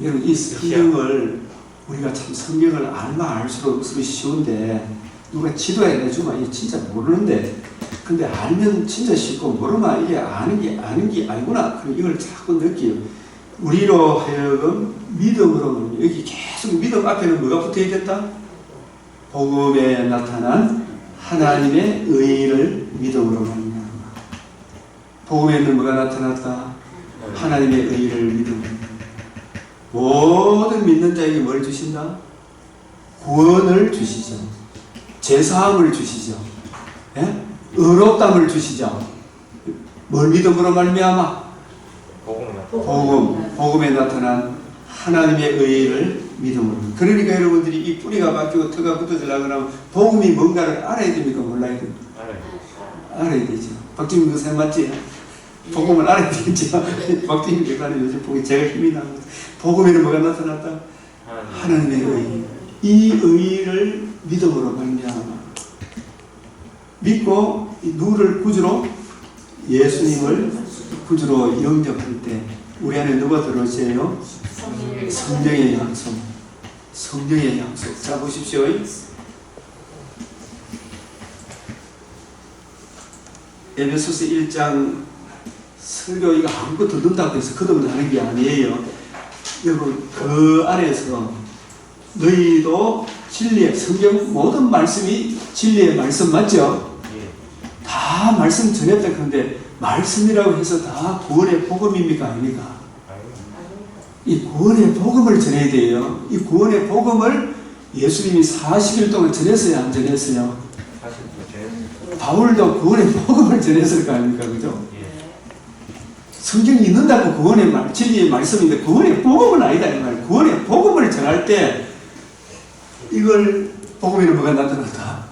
여러분 이 성경을 우리가 참 성경을 알수록 쉬운데 누가 지도해 내주면 이게 진짜 모르는데 근데 알면 진짜 쉽고 모르면 이게 아는 게 아니구나. 그럼 이걸 자꾸 느껴요. 우리로 하여금 믿음으로 여기 계속 믿음 앞에는 뭐가 붙어 있겠다? 복음에 나타난 하나님의 의를 믿음으로 말미암아. 복음에는 뭐가 나타났다? 하나님의 의를 믿음으로. 모든 믿는 자에게 뭘 주신다? 구원을 주시죠. 제사함을 주시죠. 예? 의롭담을 주시죠. 뭘 믿음으로 말미암아? 복음에 나타난 하나님의 의를 믿음으로. 그러니까 여러분들이 이 뿌리가 바뀌고 터가 붙어지려고 하면 복음이 뭔가를 알아야 됩니까? 몰라야 됩니까? 알아야 되죠. 박주민 교수님 맞지? 복음을 알아야 되죠. 박주민 교수님 요즘 보기 제가 힘이 나고 복음에는 뭐가 나타났다? 하나님의 의. 이 의를 믿음으로 말미암아. 믿고 누구를 구주로? 예수님을 구주로 영접할 때 우리 안에 누가 들어오세요? 성령의 약속. 성령의 약속. 자 보십시오. 에베소서 1장 설교 이거 아무것도 듣는다고 해서 거듭나 하는 게 아니에요. 여러분 그 안에서 너희도 진리의 성경 모든 말씀이 진리의 말씀 맞죠? 다 말씀 전했다. 그런데 말씀이라고 해서 다 구원의 복음입니까? 아닙니까? 이 구원의 복음을 전해야 돼요. 이 구원의 복음을 예수님이 40일 동안 전했어요? 안 전했어요? 바울도 구원의 복음을 전했을 거 아닙니까? 그죠? 성경이 있는다고 구원의 진리의 말씀인데 구원의 복음은 아니다. 이 말. 구원의 복음을 전할 때 이걸 복음에는 뭐가 나타났다?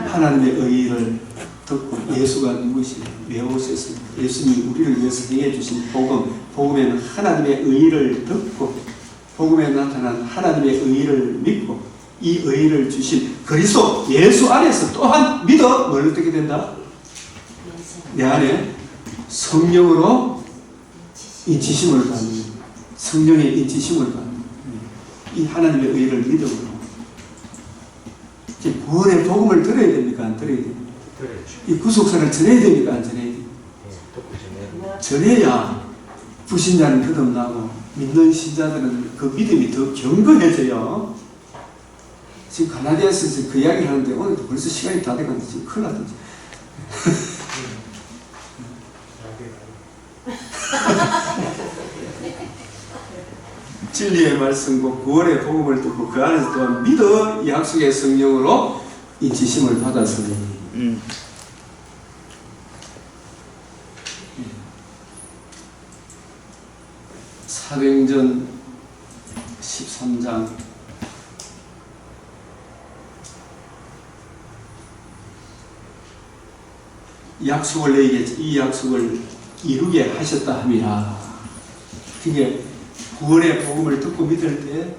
하나님의 의를 듣고 예수가 누구시 왜 오셨습니까? 예수님이 우리를 위해서 행해 주신 복음, 복음에는 하나님의 의를 듣고 복음에 나타난 하나님의 의를 믿고 이 의를 주신 그리스도 예수 안에서 또한 믿어 뭘 어떻게 된다? 내 안에 성령으로 인치심을 받는 성령의 인치심을 받는 이 하나님의 의를 믿음으로 구원의 복음을 들어야 됩니까? 안 들어야 됩니까? 이 구속사를 전해야 됩니까? 안 전해야 됩니까? 전해야 불신자는 거듭나고 믿는 신자들은 그 믿음이 더 견고해져요. 지금 가나디아서 그 이야기를 하는데 오늘도 벌써 시간이 다 돼가는데 지금 큰일 났던지. 진리의 말씀과 구원의 복음을 듣고 그 안에서 또한 믿어 이 약속의 성령으로 인치심을 받았으니 사도행전 13장 약속을 내게 이 약속을 이루게 하셨다 함이라. 그게 구원의 복음을 듣고 믿을 때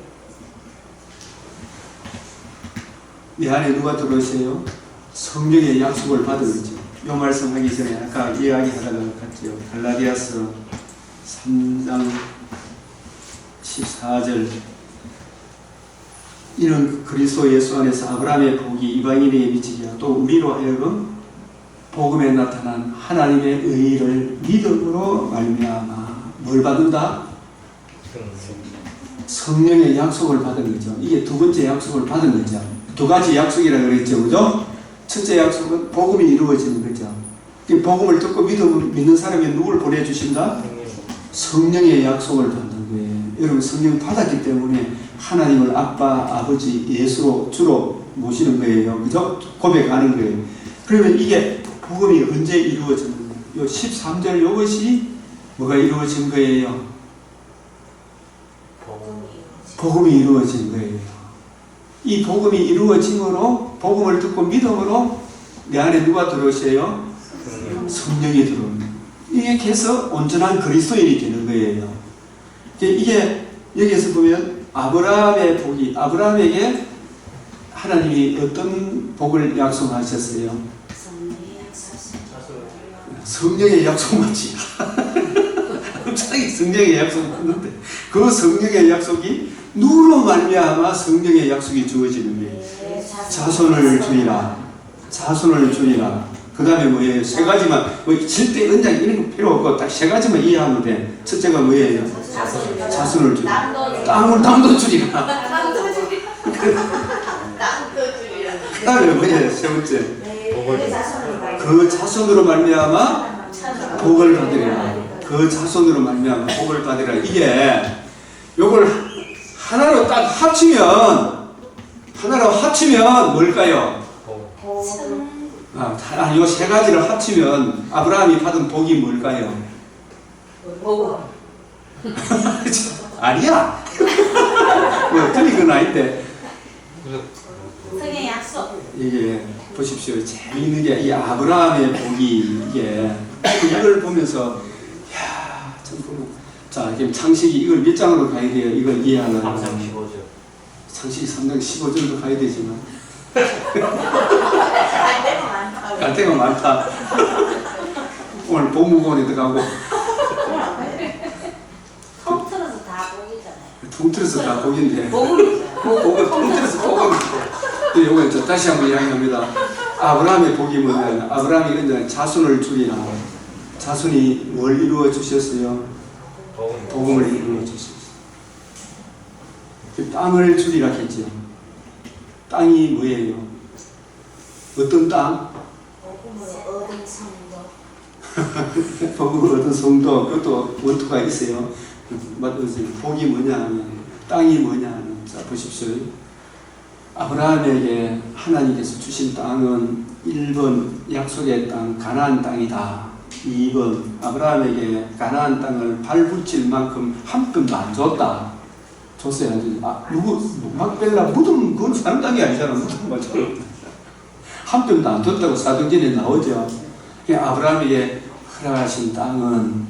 내 안에 누가 들어오세요? 성령의 약속을 받은 거죠. 이 말씀 하기 전에 아까 이야기하다가 갔죠. 갈라디아서 3장 14절 이는 그리스도 예수 안에서 아브라함의 복이 이방인에게 미치게 하고 또 우리로 하여금 복음에 나타난 하나님의 의를 믿음으로 말미암아 뭘 받는다? 성령의 약속을 받은 거죠. 이게 두 번째 약속을 받은 거죠. 두 가지 약속이라 그랬죠. 그죠? 첫째 약속은 복음이 이루어지는 거죠. 복음을 듣고 믿는 사람이 누굴 보내주신다? 성령의 약속을 받는 거예요. 여러분 성령 받았기 때문에 하나님을 아빠, 아버지, 예수로 주로 모시는 거예요. 그죠? 고백하는 거예요. 그러면 이게 복음이 언제 이루어졌는가? 요 13절 이것이 뭐가 이루어진 거예요? 복음이 이루어진 거예요. 이 복음이 이루어짐으로 복음을 듣고 믿음으로 내 안에 누가 들어오세요? 성령이 들어옵니다. 이게 해서 온전한 그리스도인이 되는 거예요. 이게 여기에서 보면 아브라함의 복이 아브라함에게 하나님이 어떤 복을 약속하셨어요? 성령의 약속 맞지? 갑자기 성령의 약속 받는데 그 성령의 약속이 누구로 말미암아 성령의 약속이 주어지는 거예요. 자손을 주리라. 자손을 주리라. 그 다음에 뭐예요? 세 가지만 뭐 절대 은장 이런 거 필요 없고 딱 세 가지만 이해하면 돼. 첫째가 뭐예요? 자손을 주리라. 땅도 주리라. 그 다음에 뭐예요? 세 번째 그 자손으로 말미암아 복을 받으리라. 그 자손으로 말미암아 복을 받으리라. 이게 요걸 하나로 딱 합치면 뭘까요? 요 세 가지를 합치면 아브라함이 받은 복이 뭘까요? 아니야. 틀린 건 아닌데. 성의 약속. 이게 보십시오. 재미있는 게 이 아브라함의 복이 이게 이걸 보면서 야, 참 자, 지금 창세기 이걸 몇 장으로 가야 돼요? 이걸 이해하려면 3장 15절. 창세기 3장 15절도 가야 되지만 갈 데가 많다. 오늘 복무원에 들어가고 통틀어서 다 복이잖아요. 통틀어서 다 복인데 복음이죠. 복은 통틀어서 복은 이거 다시 한번 이야기합니다. 아브라함의 복이 뭐냐면 아브라함이 이런 자손을 주리라. 자손이 뭘 이루어 주셨어요? 복음을 이루어 주셨어요. 땅을 주리라 했죠. 땅이 뭐예요? 어떤 땅? 복음을 얻은 성도. 복음을 얻은 성도. 그것도 원투가 있어요. 복이 뭐냐 하면 땅이 뭐냐 하면 자 보십시오. 아브라함에게 하나님께서 주신 땅은 1번 약속의 땅 가나안 땅이다. 2번 아브라함에게 가나안 땅을 발붙일 만큼 한 뼘도 안 줬다. 줬어요. 누구 막벨라 무덤 그건 사람 땅이 아니잖아. 무덤 맞잖아. 한 뼘도 안 줬다고 사도행전에 나오죠. 아브라함에게 허락하신 땅은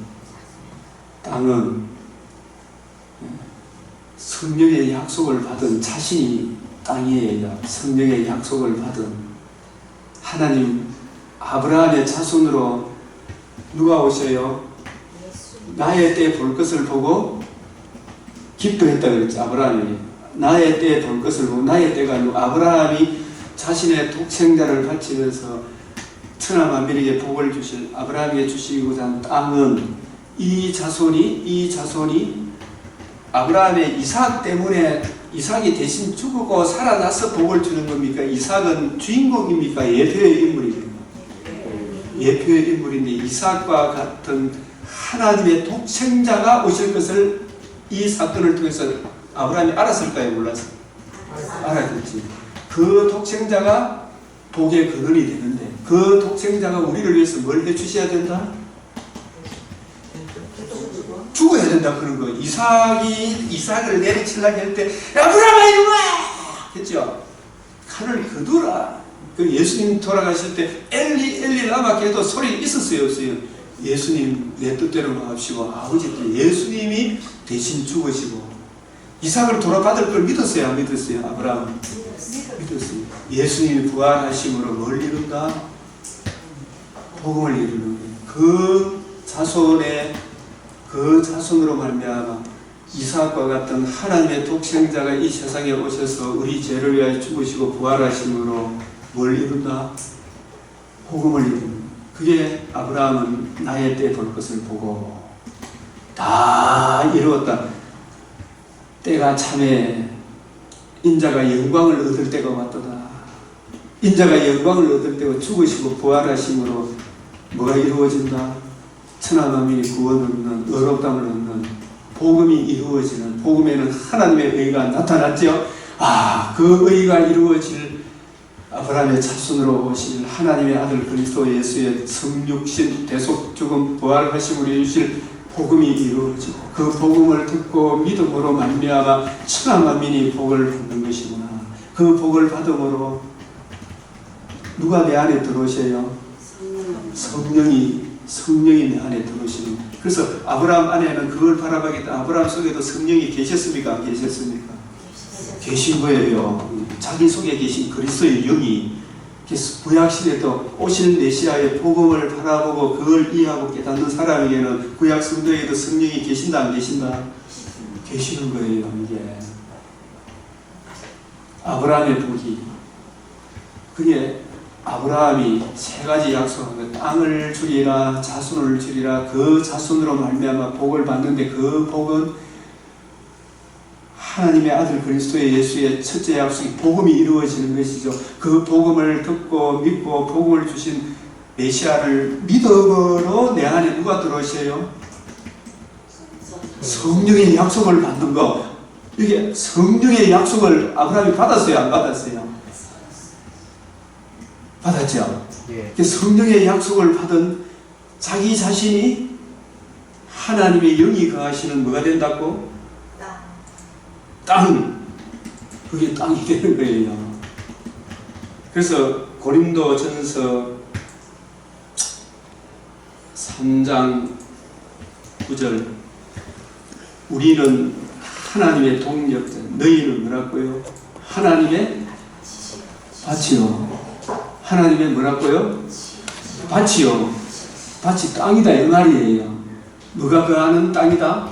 성령의 약속을 받은 자신이 땅이에요. 성령의 약속을 받은 하나님 아브라함의 자손으로 누가 오셔요? 나의 때 볼 것을 보고 기뻐했다 그랬죠. 아브라함이 나의 때 볼 것을 보고 나의 때가 아브라함이 자신의 독생자를 바치면서 천하 만민에게 복을 주실 아브라함에게 주시고자 한 땅은 이 자손이 아브라함의 이삭 때문에 이삭이 대신 죽고 살아나서 복을 주는 겁니까? 이삭은 주인공입니까? 예표의 인물입니까? 예표의 인물인데 이삭과 같은 하나님의 독생자가 오실 것을 이 사건을 통해서 아브라함이 알았을까요? 몰랐어요? 알았겠지. 그 독생자가 복의 근원이 되는데 그 독생자가 우리를 위해서 뭘 해주셔야 된다? 죽어야 된다 그런 거. 이삭을 내리치려고 할 때 아브라함아 이리 와 했죠. 칼을 거두라. 그 예수님 돌아가실 때 엘리 라마 기도 소리 있었어요 없어요? 예수님 내 뜻대로 하옵시고 아버지 뜻. 예수님이 대신 죽으시고 이삭을 돌아받을 걸 믿었어요 안 믿었어요? 아브라함은 믿었어요. 예수님이 부활하심으로 뭘 이룬다? 복음을 이루는 거예요. 그 자손으로 말미암아 이삭과 같은 하나님의 독생자가 이 세상에 오셔서 우리 죄를 위하여 죽으시고 부활하심으로 뭘 이룬다? 복음을 이루는 거예요. 그게 아브라함은 나의 때 볼 것을 보고 다 이루었다. 때가 참에 인자가 영광을 얻을 때가 왔도다. 인자가 영광을 얻을 때가 죽으시고 부활하심으로 뭐가 이루어진다? 천하만민이 구원을 얻는 의롭다함을 얻는 복음이 이루어지는 복음에는 하나님의 의가 나타났죠. 그 의가 이루어질 아브라함의 자손으로 오실 하나님의 아들 그리스도 예수의 성육신 대속 죽음 부활하심으로 이루실 복음이 이루어지고 그 복음을 듣고 믿음으로 말미암아 천하만민이 복을 받는 것이구나. 그 복을 받음으로 누가 내 안에 들어오셔요? 성령이 내 안에 들어오시는. 그래서 아브라함 안에는 그걸 바라보겠다. 아브라함 속에도 성령이 계셨습니까? 안 계셨습니까? 계신 거예요. 자기 속에 계신 그리스도의 영이 구약시대에도 오실 메시아의 복음을 바라보고 그걸 이해하고 깨닫는 사람에게는 구약 성도에도 성령이 계신다 안 계신다? 계시는 거예요. 이게 아브라함의 복이 그게 아브라함이 세 가지 약속한 것, 땅을 주리라, 자손을 주리라, 그 자손으로 말미암아 복을 받는데 그 복은 하나님의 아들 그리스도의 예수의 첫째 약속이 복음이 이루어지는 것이죠. 그 복음을 듣고 믿고 복음을 주신 메시아를 믿음으로 내 안에 누가 들어오셔요? 성령의 약속을 받는 거. 이게 성령의 약속을 아브라함이 받았어요? 안 받았어요? 받았죠? 예. 성령의 약속을 받은 자기 자신이 하나님의 영이 거하시는 뭐가 된다고? 땅. 그게 땅이 되는 거예요. 그래서 고린도전서 3장 9절 우리는 하나님의 동력자 너희는 뭐라고요? 하나님의 밭이요. 하나님의 뭐라고요? 밭이요. 밭이 땅이다 이 말이에요. 누가 거하는 땅이다?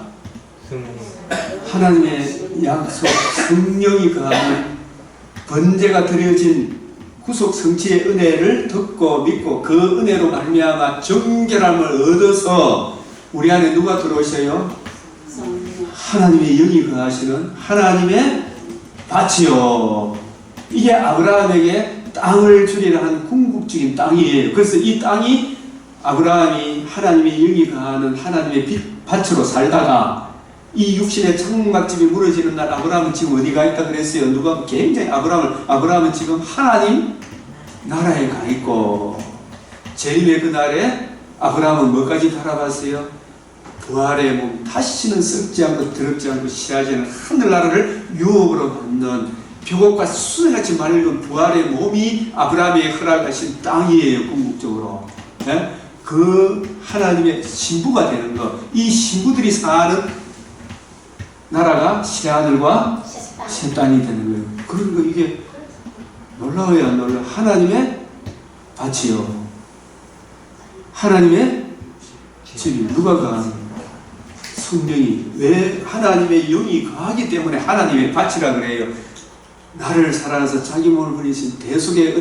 하나님의 약속 성령이 거하는 번제가 드려진 구속 성취의 은혜를 듣고 믿고 그 은혜로 말미암아 정결함을 얻어서 우리 안에 누가 들어오셔요? 하나님의 영이 거하시는 하나님의 밭이요. 이게 아브라함에게 땅을 주리라 한 궁극적인 땅이에요. 그래서 이 땅이 아브라함이 하나님의 영이 거하는 하나님의 밭으로 살다가 이 육신의 창막집이 무너지는 날 아브라함은 지금 어디가 있다 그랬어요? 누가 굉장히 아브라함은 지금 하나님 나라에 가 있고 재림의 그날에 아브라함은 뭐까지 바라봤어요? 부활의 몸 다시는 썩지 않고 더럽지 않고 시야지는 하늘나라를 유업으로 받는 표곡과 수선같이 맑은 부활의 몸이 아브라함의 허락하신 땅이에요. 궁극적으로. 네? 그 하나님의 신부가 되는 것. 이 신부들이 사는 나라가 새하늘과 새 땅이 되는 거예요. 그러니까 이게 놀라워요 안 놀라워요? 하나님의 밭이요. 하나님의 집이 누가 거하는 성령이. 왜 하나님의 영이 거하기 때문에 하나님의 밭이라 그래요. 나를 사랑해서 자기 몸을 버리신 대속의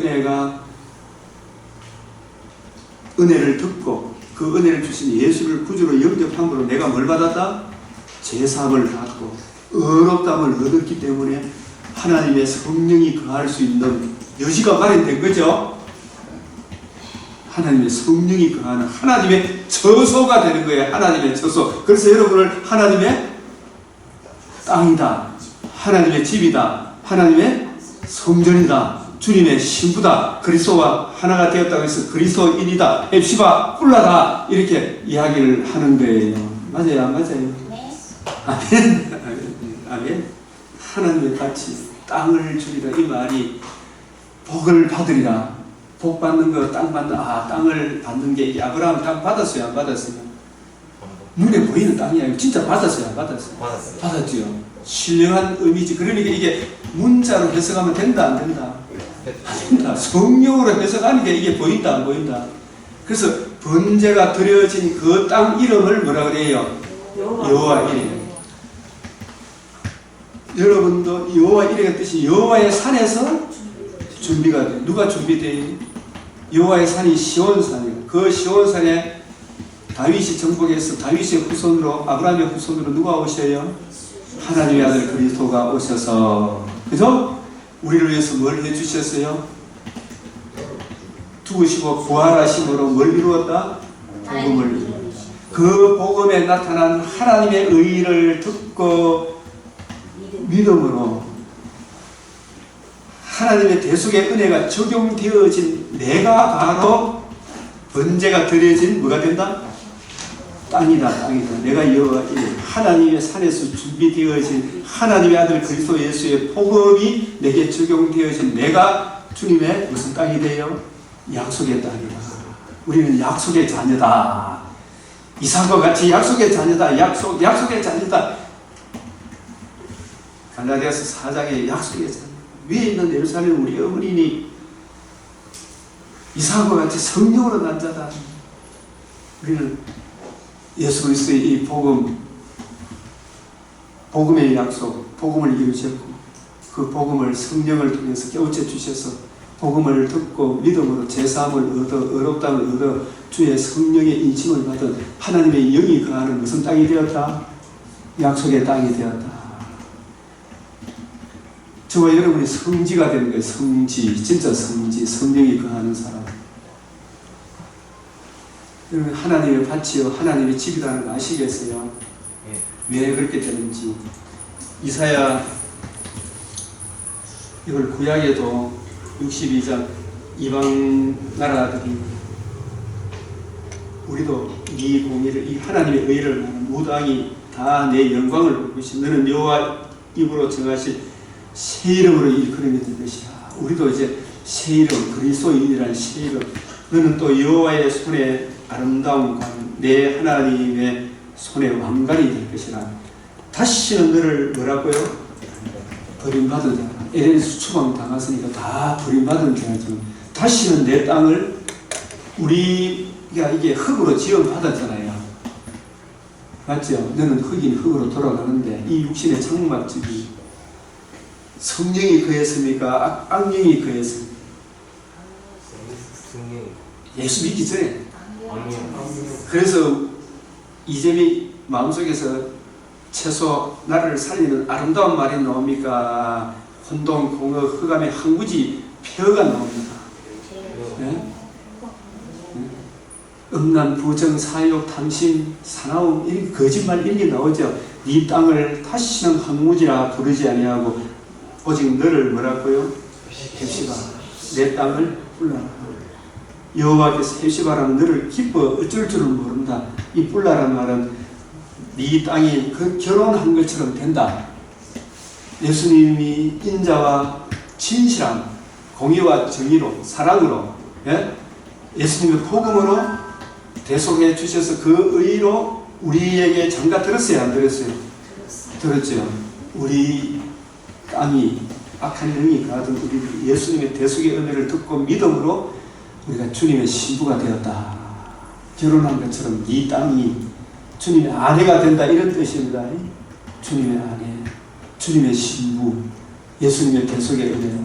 은혜를 듣고 그 은혜를 주신 예수를 구주로 영접함으로 내가 뭘 받았다? 제사함을 받고 의롭다함을 얻었기 때문에 하나님의 성령이 거할 수 있는 여지가 마련된 거죠. 하나님의 성령이 거하는 하나님의 처소가 되는 거예요. 하나님의 처소. 그래서 여러분을 하나님의 땅이다, 하나님의 집이다, 하나님의 성전이다, 주님의 신부다, 그리스도와 하나가 되었다고 해서 그리스도인이다, 앱시바 뿔라다 이렇게 이야기를 하는 거예요. 맞아요, 안 맞아요? 네. 아멘. 아멘. 하나님의 같이 땅을 주리라 이 말이 복을 받으리라. 복 받는 거, 땅 받는 땅을 받는 게 이게 아브라함 땅 받았어요, 안 받았어요? 눈에 보이는 땅이야. 진짜 받았어요, 안 받았어요? 받았어요. 받았죠. 신령한 의미지. 그러니까 이게 문자로 해석하면 된다, 안 된다? 된다. 성령으로 해석하니까 이게 보인다, 안 보인다? 그래서 번제가 드려진 그 땅 이름을 뭐라 그래요? 여호와 이레. 여러분도 여호와 이레의 뜻이 여호와의 산에서 준비가 돼. 누가 준비돼요? 여호와의 산이 시온산이에요. 그 시온산에 다윗이 정복해서 다윗의 후손으로 아브라함의 후손으로 누가 오셔요? 하나님의 아들 그리스도가 오셔서, 그래서 우리를 위해서 뭘 해주셨어요? 죽으시고 부활하심으로 뭘 이루었다? 복음을 이루었다. 그 복음에 나타난 하나님의 의를 듣고 믿음으로 하나님의 대속의 은혜가 적용되어진 내가 바로 번제가 드려진 뭐가 된다? 땅이다. 내가 여호와 이레. 하나님의 산에서 준비되어진 하나님의 아들 그리스도 예수의 복음이 내게 적용되어진 내가 주님의 무슨 땅이 돼요? 약속의 땅이다. 우리는 약속의 자녀다. 이삭과 같이 약속의 자녀다. 약속의 자녀다. 갈라디아서 4장에 약속의 자녀. 위에 있는 예루살렘 우리 어머니니 이삭과 같이 성령으로 난 자다. 우리는 예수 그리스도의 이 복음의 약속, 복음을 이루셨고 그 복음을 성령을 통해서 깨우쳐 주셔서 복음을 듣고 믿음으로 제사함을 얻어 의롭다함을 얻어 주의 성령의 인침을 받은 하나님의 영이 거하는 무슨 땅이 되었다? 약속의 땅이 되었다. 저와 여러분이 성지가 되는 거예요. 성지, 진짜 성지, 성령이 거하는 사람. 여러분 하나님의 밭이요 하나님의 집이라는 거 아시겠어요? 왜 그렇게 되는지. 이사야 이걸 구약에도 62장 이방 나라들이 우리도 네 공의를 이 하나님의 의를 무당이 다 내 영광을 보고 있으니 너는 여호와 입으로 정하실 새 이름으로 일컬음이 될 것이라. 우리도 이제 새 이름 그리스도인이라는 새 이름. 너는 또 여호와의 손에 아름다운 관, 내 하나님의 손에 왕관이 될 것이라. 다시는 너를 뭐라고요? 버림받은 자. 에덴에서 추방 당했으니까 다 버림받은 자죠. 다시는 내 땅을 우리가 이게 흙으로 지원받았잖아요. 맞죠? 너는 흙인 흙으로 돌아가는데 이 육신의 장막집이 성령이 거했습니까? 악령이 거했습니까? 예수 믿기 전에. 그래서 이점이 마음속에서 채소 나를 살리는 아름다운 말이 나옵니까? 혼동, 공허, 흑암의 항구지 폐허가 나옵니다. 네? 음란, 부정, 사욕, 탐심, 사나움, 이런 거짓말 이런 게 나오죠. 네 땅을 다시는 항구지라 부르지 아니하고 오직 너를 뭐라고요? 헵시바. 내 땅을 뿔라라. 여호와께서 헵시바라는 너를 기뻐 어쩔 줄을 모른다. 이 뿔라라는 말은 네 땅이 그 결혼한 것처럼 된다. 예수님이 인자와 진실함, 공의와 정의로, 사랑으로, 예수님의 복음으로 대속해 주셔서 그 의로 우리에게 장가 들었어요, 안 들었어요? 들었죠. 우리 땅이 악한 영이 가던 우리 예수님의 대속의 은혜를 듣고 믿음으로 우리가 주님의 신부가 되었다. 결혼한 것처럼 네 땅이 주님의 아내가 된다, 이런 뜻입니다. 주님의 아내, 주님의 신부, 예수님의 대속의 은혜로.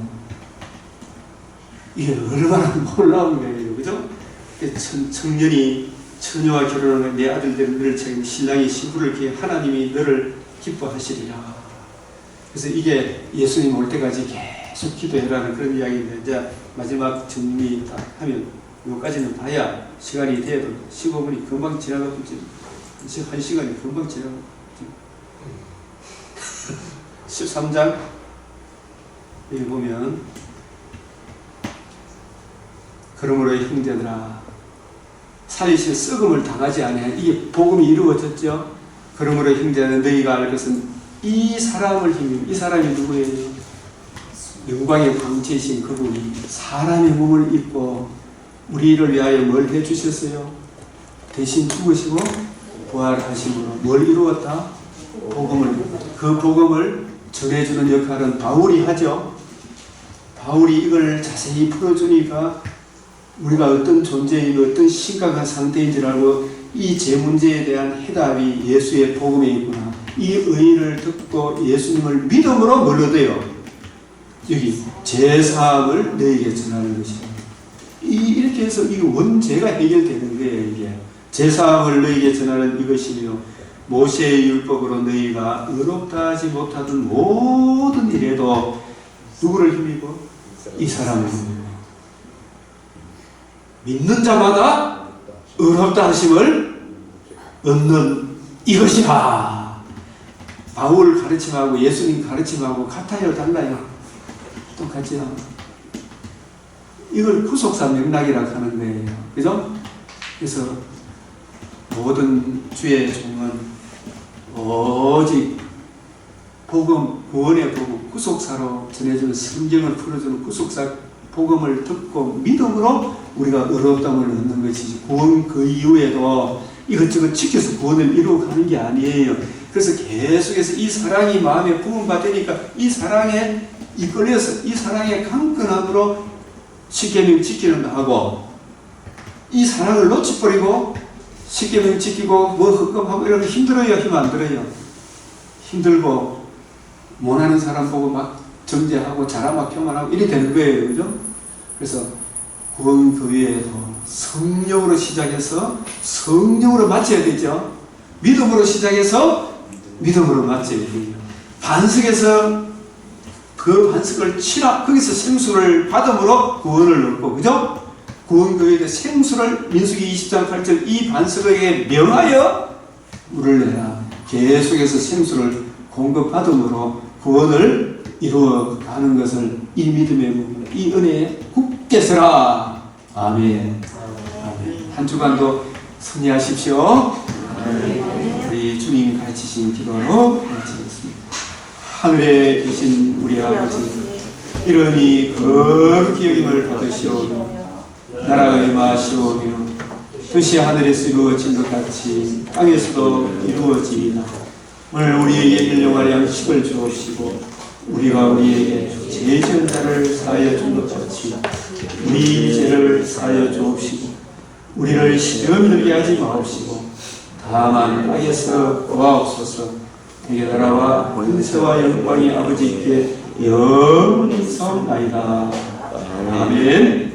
이게 얼마나 놀라운 거예요, 그죠? 청년이 처녀와 결혼하는 내 아들들은 너를 책임, 신랑이 신부를 기해 하나님이 너를 기뻐하시리라. 그래서 이게 예수님 올 때까지 계속 기도해라는 그런 이야기인데, 이제 마지막 정리 딱 하면 여기까지는 봐야 시간이 돼도 15분이 금방 지나가고 이제 1시간이 금방 지나가고 13장 여기 보면 그러므로 형제들아 살리실 썩음을 당하지 아니하여 이게 복음이 이루어졌죠. 그러므로 형제는 너희가 알 것은 이 사람을 힘입어. 이 사람이 누구예요? 영광의 광채이신 그분이 사람의 몸을 입고 우리를 위하여 뭘 해주셨어요? 대신 죽으시고 부활하심으로 뭘 이루었다? 복음을. 그 복음을 전해주는 역할은 바울이 하죠. 바울이 이걸 자세히 풀어주니까 우리가 어떤 존재이고 어떤 심각한 상태인지를 알고 이 제 문제에 대한 해답이 예수의 복음에 있구나. 이 의의를 듣고 예수님을 믿음으로 뭘 얻어요? 여기 제사함을 너에게 전하는 것이다. 이렇게 해서 이 원죄가 해결되는 거예요. 이게 제사함을 너에게 전하는 이것이며 모세의 율법으로 너희가 의롭다 하지 못하던 모든 일에도 누구를 힘입어? 이 사람을 힘입어. 믿는 자마다 의롭다 하심을 얻는 이것이다. 바울 가르침하고 예수님 가르침하고 같아요, 달라요? 똑같죠. 이걸 구속사 맥락이라고 하는 거예요. 그죠? 그래서 모든 주의 종은 오직 복음, 구원의 복음, 구속사로 전해주는 성경을 풀어주는 구속사 복음을 듣고 믿음으로 우리가 의롭다함을 얻는 것이지, 구원 그 이후에도 이것저것 지켜서 구원을 이루어가는 게 아니에요. 그래서 계속해서 이 사랑이 마음에 부음받으니까 이 사랑에 이끌려서 이 사랑의 강건함으로 십계명 지키는 거 하고, 이 사랑을 놓쳐버리고 십계명 지키고 뭐 흑검하고 이러면 힘들어요? 힘 안 들어요? 힘들고 못하는 사람 보고 막 정죄하고 자라막 혐오하고 이래 되는 거예요. 그죠? 그래서 구원 그 외에도 성령으로 시작해서 성령으로 마쳐야 되죠. 믿음으로 시작해서 믿음으로 마쳐야 돼요. 반석에서 그 반석을 치라, 거기서 생수를 받음으로 구원을 얻고, 그죠? 구원 그 외에도 생수를 민수기 20장 8절 이 반석에게 명하여 물을 내라. 계속해서 생수를 공급받음으로 구원을 이루어가는 것을 이 믿음의 몸, 이 은혜에 굳게 서라. 아멘. 아멘. 한 주간도 승리하십시오. 우리 주님 가르치신 기도로 마치겠습니다. 하늘에 계신 우리 아버지, 이러니 거룩히 여김을 받으시오며 나라가 임하시오며 뜻이 하늘에서 이루어진 것 같이 땅에서도 이루어지이다. 오늘 우리에게 일용할 양식을 주옵시고 우리가 우리에게 죄 지은 자를 사하여 준 것 같이 우리 죄를 사하여 주옵시고 우리를 시험에 들게 하지 마옵시고 다만 땅에서 구하옵소서. 내게 나라와 권세와 영광이 아버지께 영원히 있사옵나이다. 아멘.